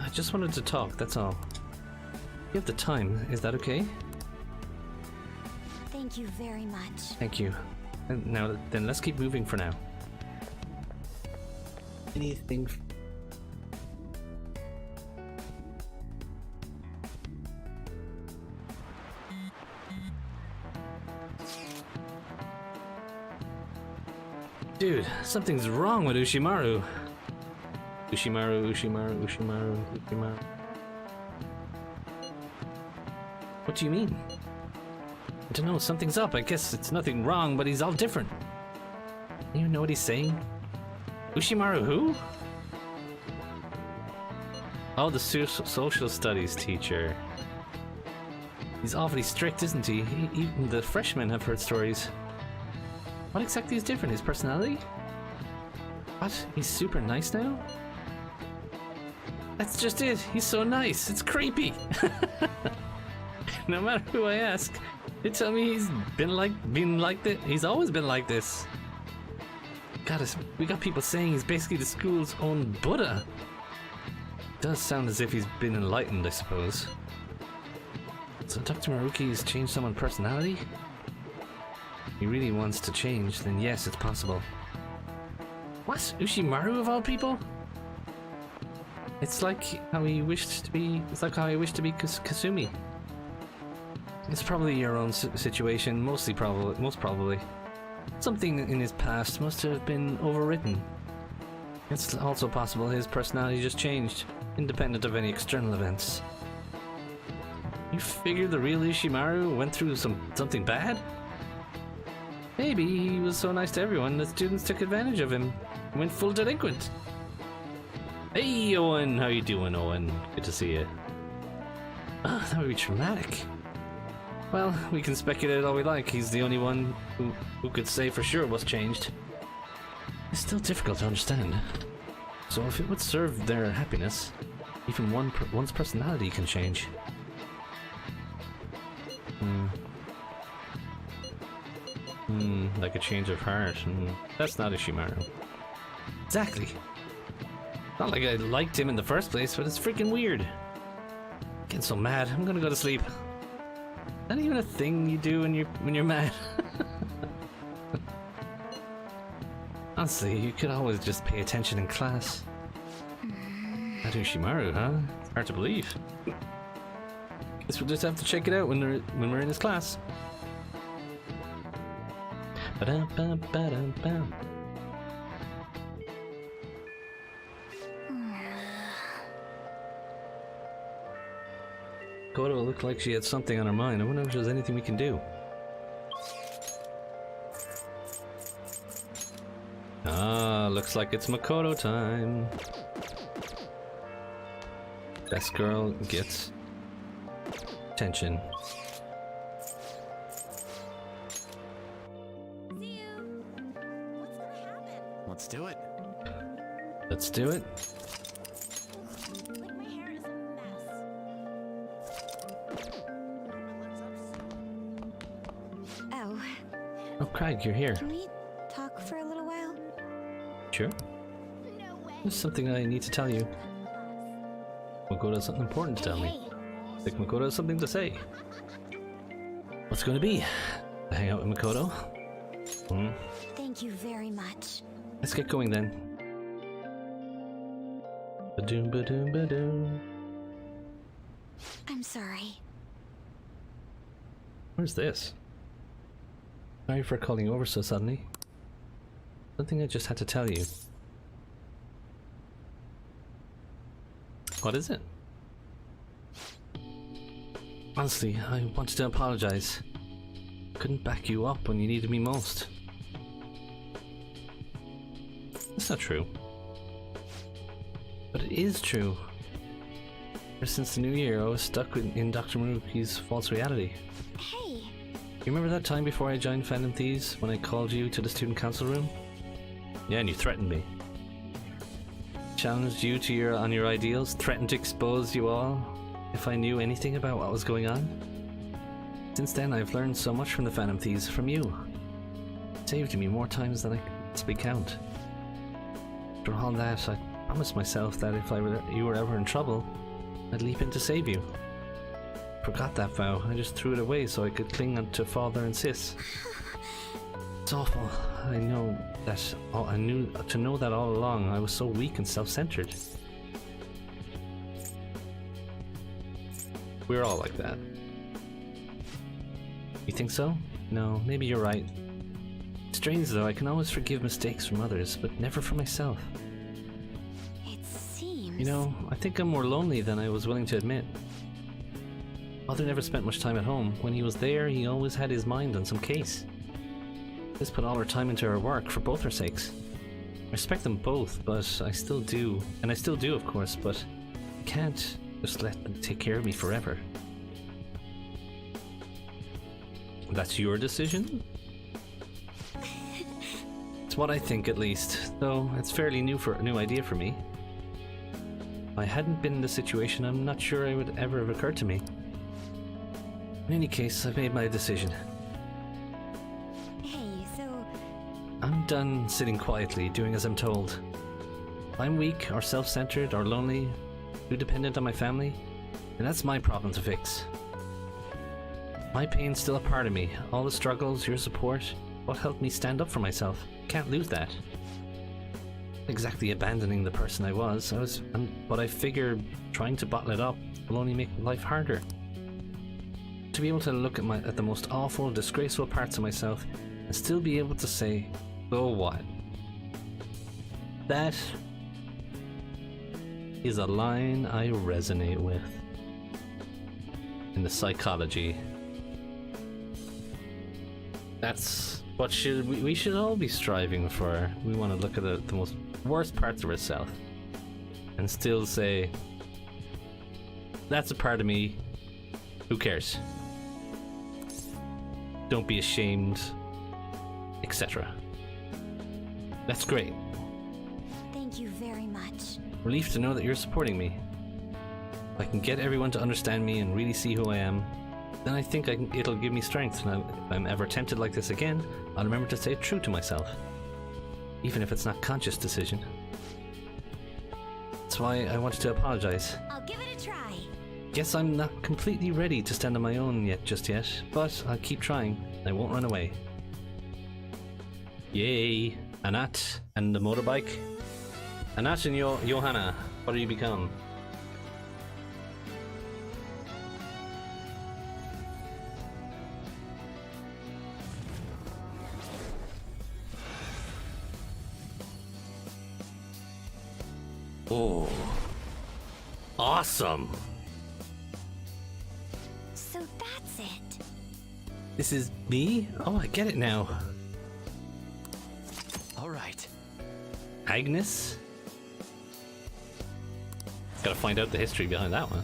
I just wanted to talk, that's all. You have the time, is that okay? Thank you very much. Thank you. And now then, let's keep moving for now. Anything? Dude, something's wrong with Ushimaru. Ushimaru. What do you mean? I don't know, something's up. I guess it's nothing wrong, but he's all different. You know what he's saying? Ushimaru who? Oh, the social studies teacher. He's awfully strict, isn't he? Even the freshmen have heard stories. What exactly is different? His personality? What? He's super nice now? That's just it. He's so nice. It's creepy. No matter who I ask, they tell me he's been like this. He's always been like this. We got people saying he's basically the school's own Buddha. Does sound as if he's been enlightened, I suppose. So Dr. Maruki's changed someone's personality? He really wants to change, then yes, it's possible. What? Ushimaru of all people? It's like how he wished to be. It's like how I wish to be Kasumi. It's probably your own situation, most probably. Something in his past must have been overwritten. It's also possible his personality just changed, independent of any external events. You figure the real Ushimaru went through something bad? Maybe he was so nice to everyone that students took advantage of him and went full delinquent. Hey Owen, how you doing, Owen? Good to see you. Ah, that would be traumatic. Well, we can speculate all we like. He's the only one who could say for sure what's changed. It's still difficult to understand. So if it would serve their happiness, even one's personality can change. Like a change of heart. That's not Ushimaru. Exactly. Not like I liked him in the first place, but it's freaking weird. Getting so mad. I'm gonna go to sleep. Is that even a thing you do when you're mad? Honestly, you could always just pay attention in class. Not Ushimaru, huh? It's hard to believe. Guess we'll just have to check it out when we're in his class. Ba-dum-bum-ba-dum-bum. Koto looked like she had something on her mind. I wonder if there's anything we can do. Ah, looks like it's Makoto time. Best girl gets attention. See you. What's gonna happen? Let's do it. Let's do it. Like my hair is a mess. Oh, Oh, Crag, you're here. can we talk for a little while? Sure. No way. There's something I need to tell you. Makoto has something important to tell me. I think Makoto has something to say. What's it going to be? I hang out with Makoto? Thank you very much. Let's get going then. Ba-doom, ba-doom, ba-doom. I'm sorry. Where's this? Sorry for calling over so suddenly. Something I just had to tell you. What is it? Honestly, I wanted to apologize. Couldn't back you up when you needed me most. That's not true. But it is true. Ever since the new year, I was stuck in Dr. Maruki's false reality. Hey, You remember that time before I joined Phantom Thieves, when I called you to the student council room? Yeah, and you threatened me. Challenged you to on your ideals, threatened to expose you all if I knew anything about what was going on. Since then, I've learned so much from the Phantom Thieves, from you. It saved me more times than I can possibly count. After all that, I promised myself that if you were ever in trouble, I'd leap in to save you. Forgot that vow. I just threw it away so I could cling on to Father and Sis. It's awful. I know that. I knew to know that all along. I was so weak and self-centered. We're all like that. You think so? No, maybe you're right. Strange though, I can always forgive mistakes from others, but never for myself. it seems... You know, I think I'm more lonely than I was willing to admit. Father never spent much time at home. When he was there, he always had his mind on some case. This put all her time into her work for both our sakes. I respect them both, but I still do. And I still do, of course, but I can't just let them take care of me forever. That's your decision? It's what I think, at least. Though it's fairly new idea for me. If I hadn't been in this situation, I'm not sure it would ever have occurred to me. In any case, I've made my decision. Hey, so... I'm done sitting quietly, doing as I'm told. If I'm weak, or self-centered, or lonely, too dependent on my family, then that's my problem to fix. My pain's still a part of me. All the struggles, your support, what helped me stand up for myself. Can't lose that. Not exactly abandoning the person I was, but I figure trying to bottle it up will only make life harder. To be able to look at the most awful, disgraceful parts of myself and still be able to say, so what? That is a line I resonate with. In the psychology. That's what we should all be striving for. We want to look at the most worst parts of ourselves and still say, that's a part of me, who cares? Don't be ashamed, etc. That's great. Thank you very much. Relief to know that you're supporting me. If I can get everyone to understand me and really see who I am, then I think it'll give me strength. And if I'm ever tempted like this again, I'll remember to stay true to myself. Even if it's not conscious decision. That's why I wanted to apologize. I'll give it a try. Guess I'm not completely ready to stand on my own just yet, but I'll keep trying. I won't run away. Yay! Anat and the motorbike. Anat and Johanna, what do you become? Oh, awesome! So that's it. This is me? Oh, I get it now. All right. Agnes? Gotta find out the history behind that one.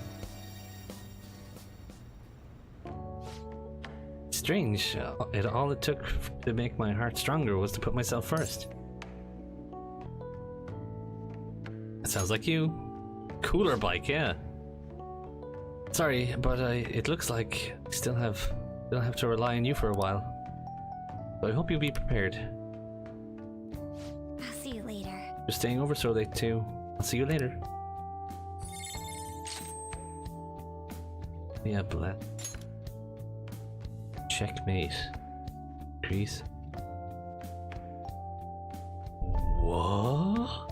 Strange. All it took to make my heart stronger was to put myself first. That sounds like you. Cooler bike, yeah. Sorry, but it looks like I still have to rely on you for a while. So I hope you'll be prepared. I'll see you later. You're staying over so late too. I'll see you later. Yeah, bless. Checkmate. Crease. What?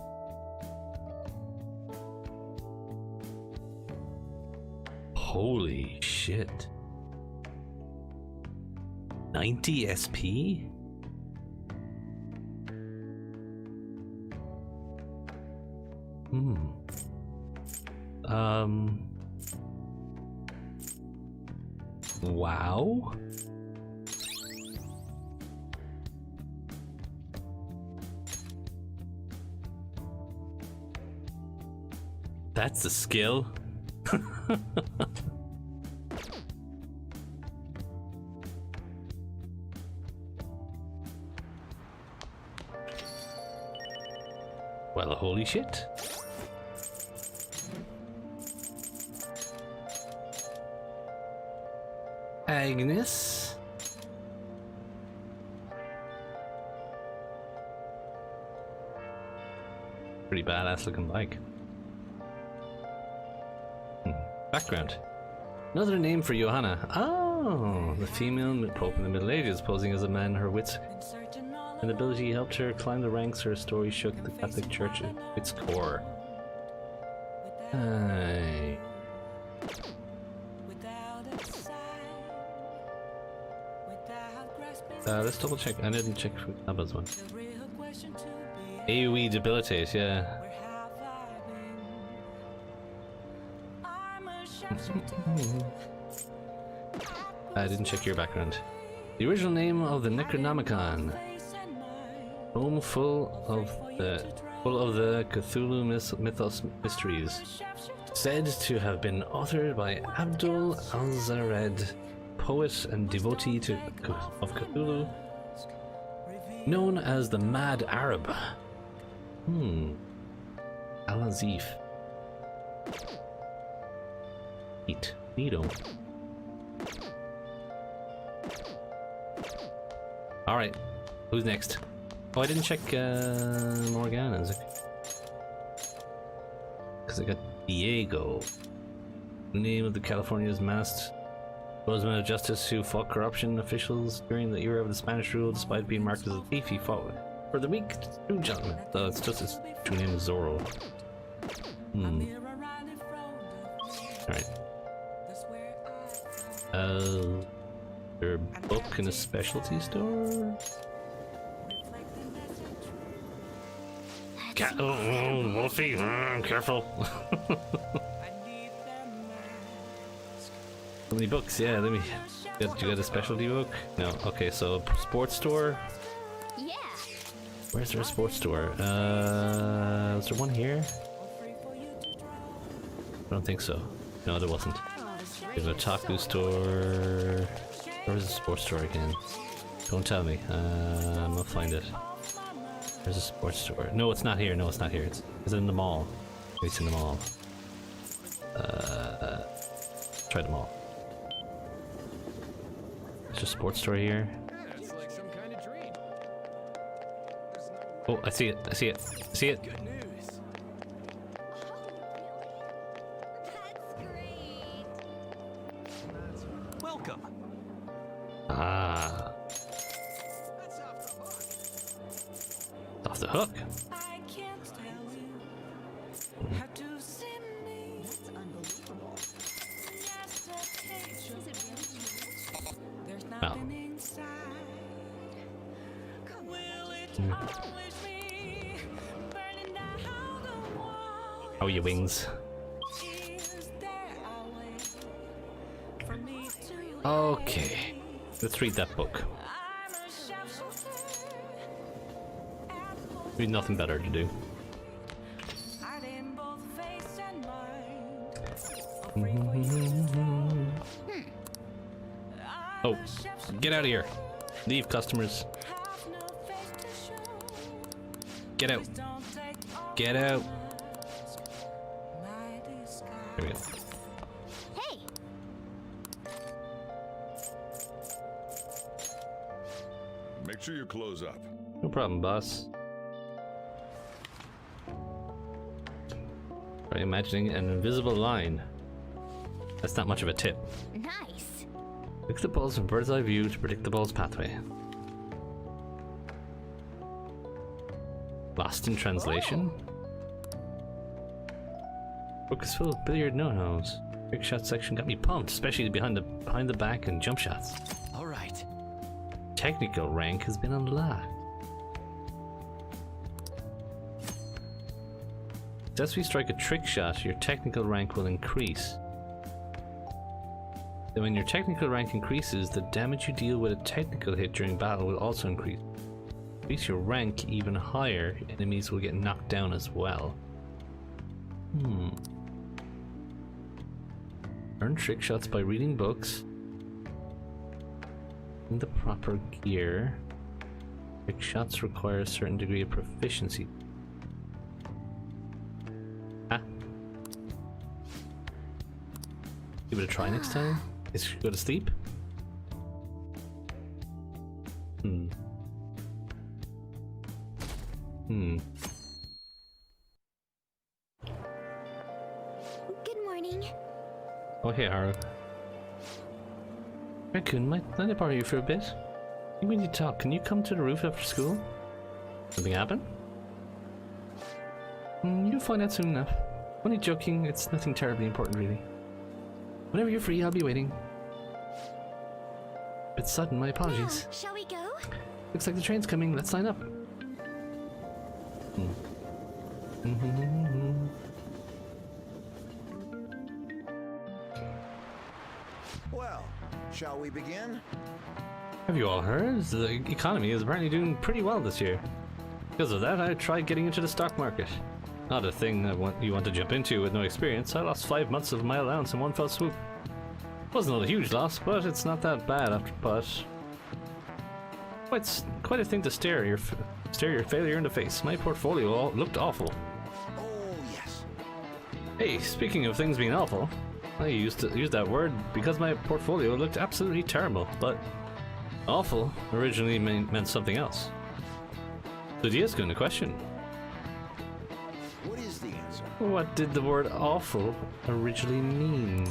Holy shit. 90 SP? Wow. That's a skill. Well, holy shit. Agnes. Pretty badass looking bike. Background. Another name for Johanna. Oh, the female pope in the Middle Ages, posing as a man. Her wits and ability helped her climb the ranks. Her story shook the Catholic Church at its core. Aye. Let's double check. I didn't check for Abba's one. AoE debilitate, yeah. I didn't check your background. The original name of the Necronomicon. Home full of the Cthulhu mythos mysteries. Said to have been authored by Abdul Al-Zared, poet and devotee of Cthulhu, known as the Mad Arab. Al-Azif. Neat. Neato. Alright, who's next? Oh, I didn't check Morgana's. Because I got Diego. The name of the California's masked Roseman of Justice who fought corruption officials during the era of the Spanish rule. Despite being marked as a thief, he fought for the weak true gentleman. So it's just his true name is Zorro. Alright. Their book in a specialty store? Oh, Wolfie, careful. How many books? Yeah, let me. You got a specialty book? No. Okay, so sports store. Yeah. Where's there a sports store? Was there one here? I don't think so. No, there wasn't. There's a otaku store. Where was the sports store again? Don't tell me. I'll find it. There's a sports store. No, it's not here. No, it's not here. It's in the mall. It's in the mall. Try the mall. There's a sports store here. It's like some kind of dream. Oh, I see it. I see it. I see it. Good news. That's great. Welcome. Ah. That's off the hook. Off the hook. I can't tell you how to see me. That's unbelievable. Yesterday, Is it really true? there's Well. nothing inside. Will it always be burning down the wall? How are your wings? Is there a way for me to Okay. Let's read that book. I'm a sharpshooter. We've nothing better to do. Hiding both face and mind. Afraid for you to Oh, get out of here. Leave, customers. have no face to show. Get out. Don't take all Get out. my disguise. There we go. Hey, Make sure you close up. No problem, boss. Try imagining an invisible line. That's not much of a tip. nice. Look at the balls from bird's eye view to predict the ball's pathway. Lost in translation? Book is full of billiard no-nos. Trick shot section got me pumped, especially behind the back and jump shots. All right. Technical rank has been unlocked. As we strike a trick shot, your technical rank will increase. Then when your technical rank increases, the damage you deal with a technical hit during battle will also increase. Increase your rank even higher, enemies will get knocked down as well. Earn trick shots by reading books. In the proper gear. Trick shots require a certain degree of proficiency. Ah. Give it a try next time. Is she go to sleep? Hmm. Good morning. Oh, hey, Haru. Raccoon, might I borrow you for a bit? I think we need to talk. Can you come to the roof after school? Something happen? You'll find out soon enough. Only joking, it's nothing terribly important, really. Whenever you're free, I'll be waiting. It's sudden, my apologies. Now, shall we go? Looks like the train's coming, let's sign up. Well, shall we begin? Have you all heard? The economy is apparently doing pretty well this year. Because of that, I tried getting into the stock market. Not a thing you want to jump into with no experience. I lost 5 months of my allowance in one fell swoop. Wasn't a huge loss, but it's not that bad after. But quite a thing to stare your failure in the face. My portfolio looked awful. Oh, yes. Hey, speaking of things being awful, I used to use that word because my portfolio looked absolutely terrible. But awful originally meant something else. So the asking the question. What is the answer? What did the word awful originally mean?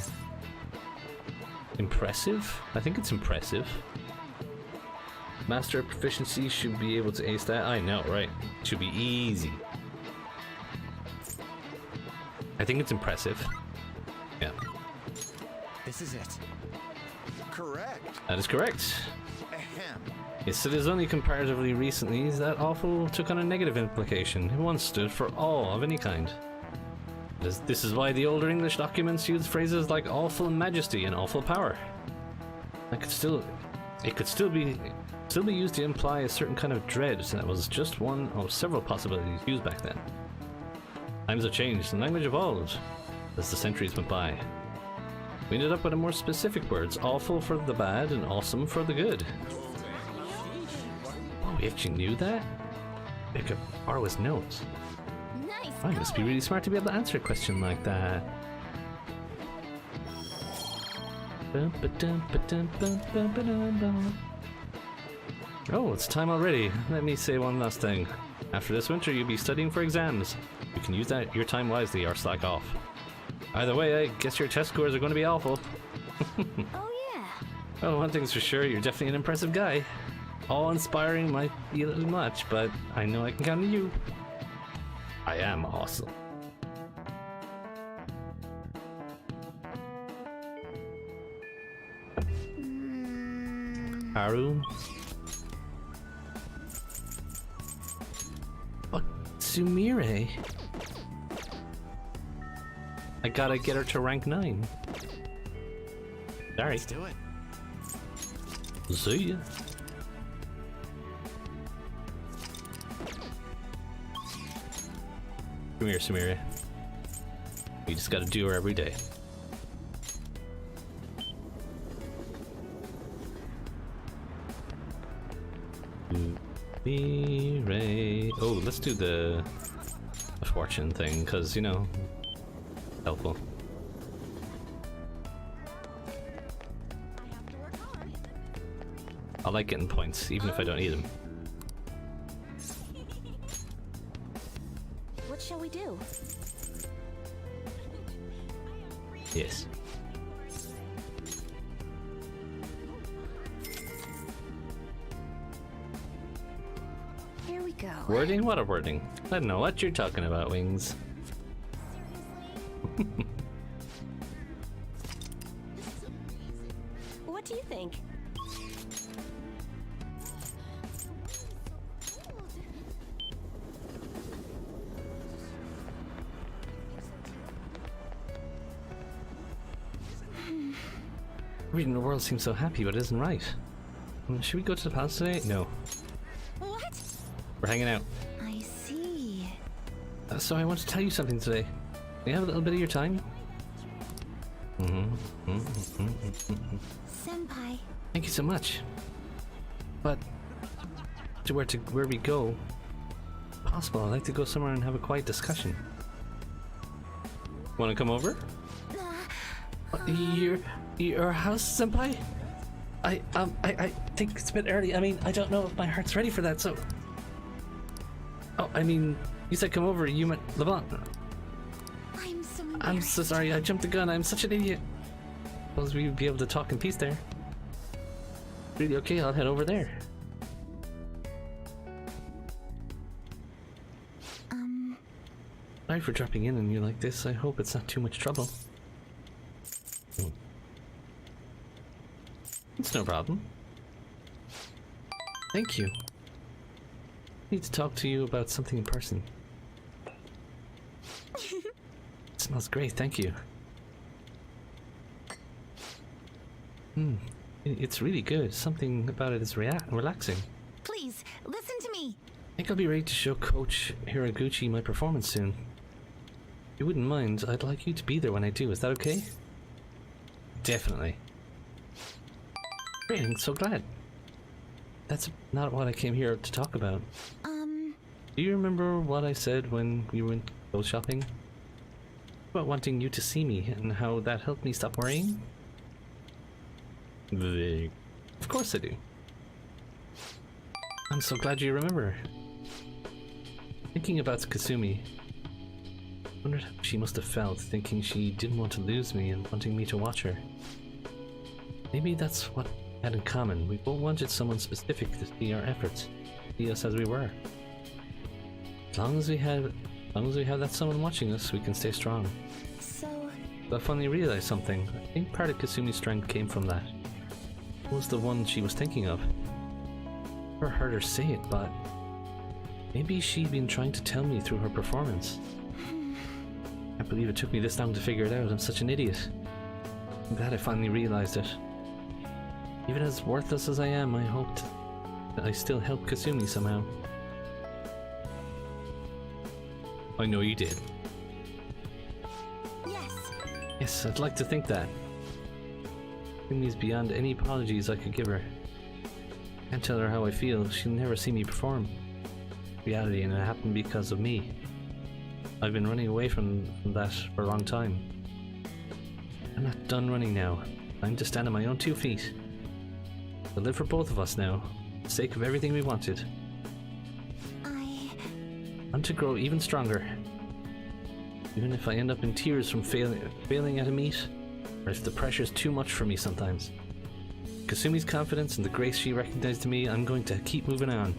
Impressive? I think it's impressive. Master of proficiency should be able to ace that. I know, right? Should be easy. I think it's impressive. Yeah. This is it. Correct. That is correct. Ahem. Yes, it is only comparatively recently that awful took on a negative implication. It once stood for awe of any kind. This is why the older English documents use phrases like awful majesty and awful power. It could still be used to imply a certain kind of dread that was just one of several possibilities used back then. Times have changed and language evolved as the centuries went by. We ended up with a more specific words, awful for the bad and awesome for the good. Oh, we actually knew that? We could borrow his notes. Nice. I must be really smart to be able to answer a question like that. Oh, it's time already. Let me say one last thing. After this winter, you'll be studying for exams. You can use your time wisely or slack off. Either way, I guess your test scores are going to be awful. Oh yeah. Well, one thing's for sure, you're definitely an impressive guy. Awe-inspiring might be a little much, but I know I can count on you. I am awesome. Haru? What? Sumire? I gotta get her to rank 9. Sorry. Let's do it. See ya. Come here, Sumire. You just gotta do her every day. Sumire. Oh, let's do the fortune thing, because, you know, helpful. I like getting points, even if I don't need them. What shall we do? Yes. Here we go. Wording? What a wording. I don't know what you're talking about, Wings. What do you think? Reading the world seems so happy, but it isn't right. Should we go to the palace today? No. What? We're hanging out. I see. So I want to tell you something today. Can you have a little bit of your time? Senpai, Thank you so much. But to where we go, if possible, I'd like to go somewhere and have a quiet discussion. Want to come over? Your house, senpai? I think it's a bit early. I mean, I don't know if my heart's ready for that. So, oh, I mean, you said come over. You meant LeBlanc. I'm so I'm embarrassed. so sorry. I jumped the gun. I'm such an idiot. Suppose we'd be able to talk in peace there. Really? Okay, I'll head over there. Sorry for dropping in on you like this. I hope it's not too much trouble. It's no problem. Thank you. I need to talk to you about something in person. It smells great, thank you. It's really good. Something about it is relaxing. Please, listen to me. I think I'll be ready to show Coach Hiraguchi my performance soon. If you wouldn't mind, I'd like you to be there when I do. Is that okay? Definitely. Great, I'm so glad. That's not what I came here to talk about. Do you remember what I said when we went clothes shopping? About wanting you to see me and how that helped me stop worrying? Of course I do. I'm so glad you remember. Thinking about Kasumi, I wondered how she must have felt, thinking she didn't want to lose me and wanting me to watch her. Maybe that's what we had in common. We both wanted someone specific to see our efforts, see us as we were. As long as we have that someone watching us, we can stay strong. So, But I finally realized something. I think part of Kasumi's strength came from that. It was the one she was thinking of. Never heard her say it, but maybe she'd been trying to tell me through her performance. I can't believe it took me this long to figure it out. I'm such an idiot. I'm glad I finally realized it. Even as worthless as I am, I hoped that I still helped Kasumi somehow. I know you did. yes. Yes, I'd like to think that. Kasumi's beyond any apologies I could give her. Can't tell her how I feel. She'll never see me perform. Reality, and it happened because of me. I've been running away from that for a long time. I'm not done running now. Time to stand on my own 2 feet. I'll live for both of us now, for the sake of everything we wanted. I'm to grow even stronger. Even if I end up in tears from failing at a meet, or if the pressure's too much for me sometimes. Kasumi's confidence and the grace she recognized in me, I'm going to keep moving on.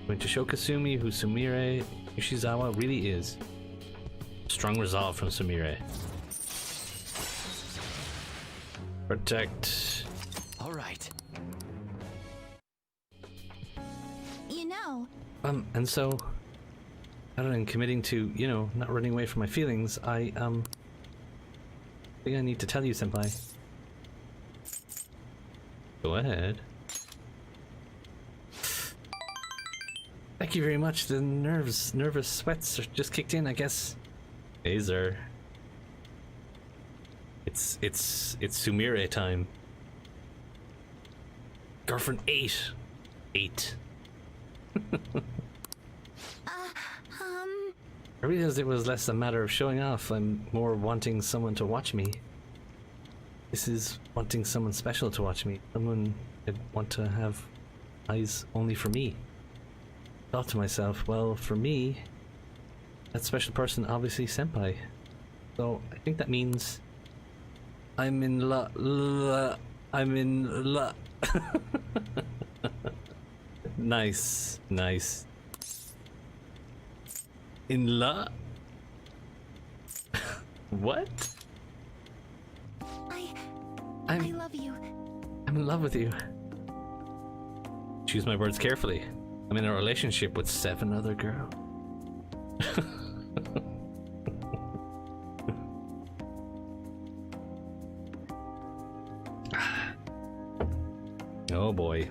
I'm going to show Kasumi who Sumire Yoshizawa really is. Strong resolve from Sumire. Protect. All right. You know, And so, other than committing to, you know, not running away from my feelings, I think I need to tell you, senpai. Go ahead. Thank you very much. The nervous sweats are just kicked in, I guess. Azer. It's Sumire time. Girlfriend 8. 8. I realized it was less a matter of showing off and more wanting someone to watch me. This is wanting someone special to watch me. Someone I'd want to have eyes only for me. Thought to myself, well, for me, that special person obviously senpai. So I think that means I'm in I'm in Nice, nice. In love? What? I love you. I'm in love with you. Choose my words carefully. I'm in a relationship with 7 other girls. Oh boy.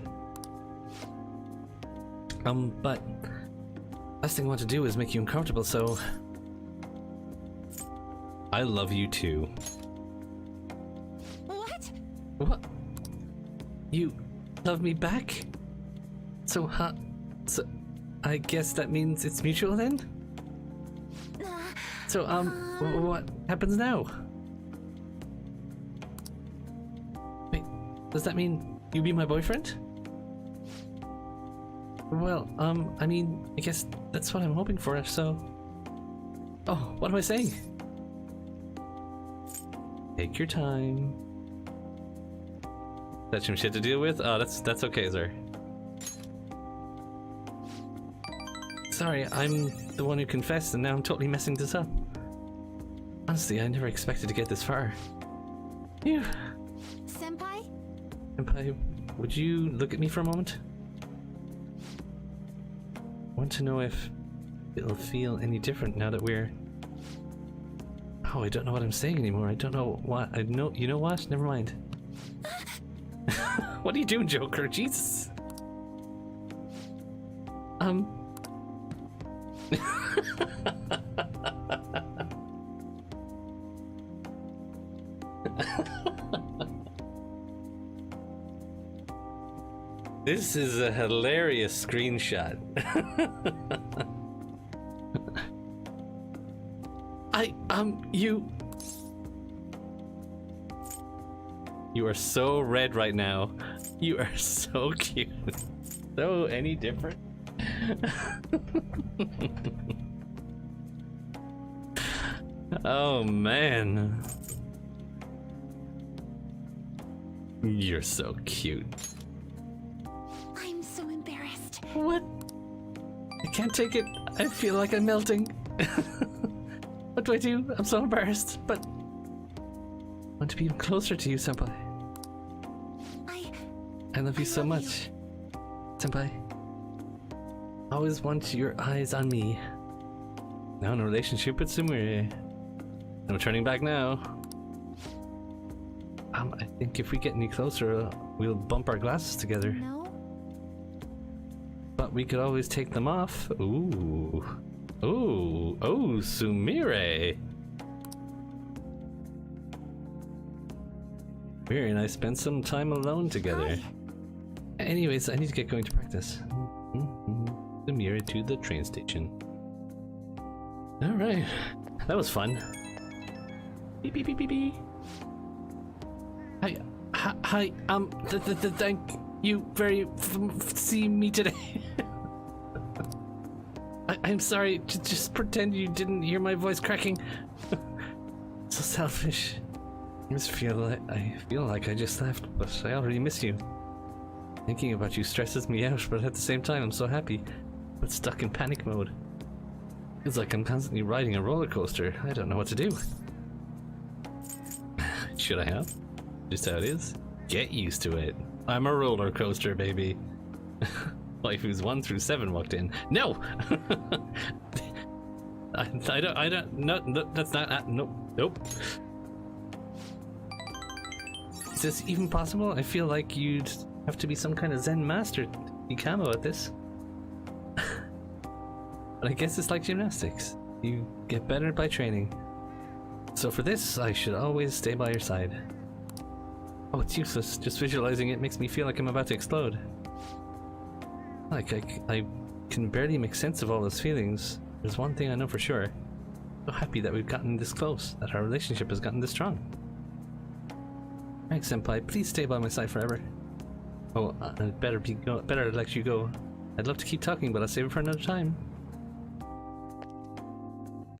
But last thing I want to do is make you uncomfortable, so I love you too. What? You love me back? So, so I guess that means it's mutual then? So, what happens now? Wait, does that mean you be my boyfriend? Well, I mean, I guess that's what I'm hoping for, so... Oh, what am I saying? Take your time. That's some shit to deal with? Oh, that's okay, sir. Sorry, I'm the one who confessed and now I'm totally messing this up. Honestly, I never expected to get this far. Phew. Senpai? Senpai, would you look at me for a moment? I want to know if it'll feel any different now that we're... Oh, I don't know what I'm saying anymore. I don't know what... You know what? Never mind. What are you doing, Joker? Jesus. This is a hilarious screenshot. You are so red right now. You are so cute. So any different? Oh man. You're so cute. I'm so embarrassed. What? I can't take it. I feel like I'm melting. What do I do? I'm so embarrassed, but I want to be even closer to you, Senpai. I love you so much, Senpai. Always want your eyes on me. Now in a relationship with Sumire. No turning back now. I think if we get any closer, we'll bump our glasses together. No? But we could always take them off. Ooh. Ooh. Oh, Sumire. Sumire and I spent some time alone together. Hi. Anyways, I need to get going to practice. Sumire to the train station. Alright. That was fun. Beep beep beep beep beep. Hi, thank you very seeing me today. I'm sorry, just pretend you didn't hear my voice cracking. So selfish. I feel like I just left, but I already miss you. Thinking about you stresses me out, but at the same time I'm so happy, but stuck in panic mode. Feels like I'm constantly riding a roller coaster. I don't know what to do. Should I have? Just how it is? Get used to it. I'm a roller coaster, baby. Waifus 1 through 7 walked in. No! I don't, no, that's not, nope. Is this even possible? I feel like you'd have to be some kind of Zen master to be camo at this. But I guess it's like gymnastics. You get better by training. So for this, I should always stay by your side. Oh, it's useless. Just visualizing it makes me feel like I'm about to explode. Like, I can barely make sense of all those feelings. There's one thing I know for sure. I'm so happy that we've gotten this close, that our relationship has gotten this strong. Thanks, Senpai. Please stay by my side forever. Oh, I'd better let you go. I'd love to keep talking, but I'll save it for another time.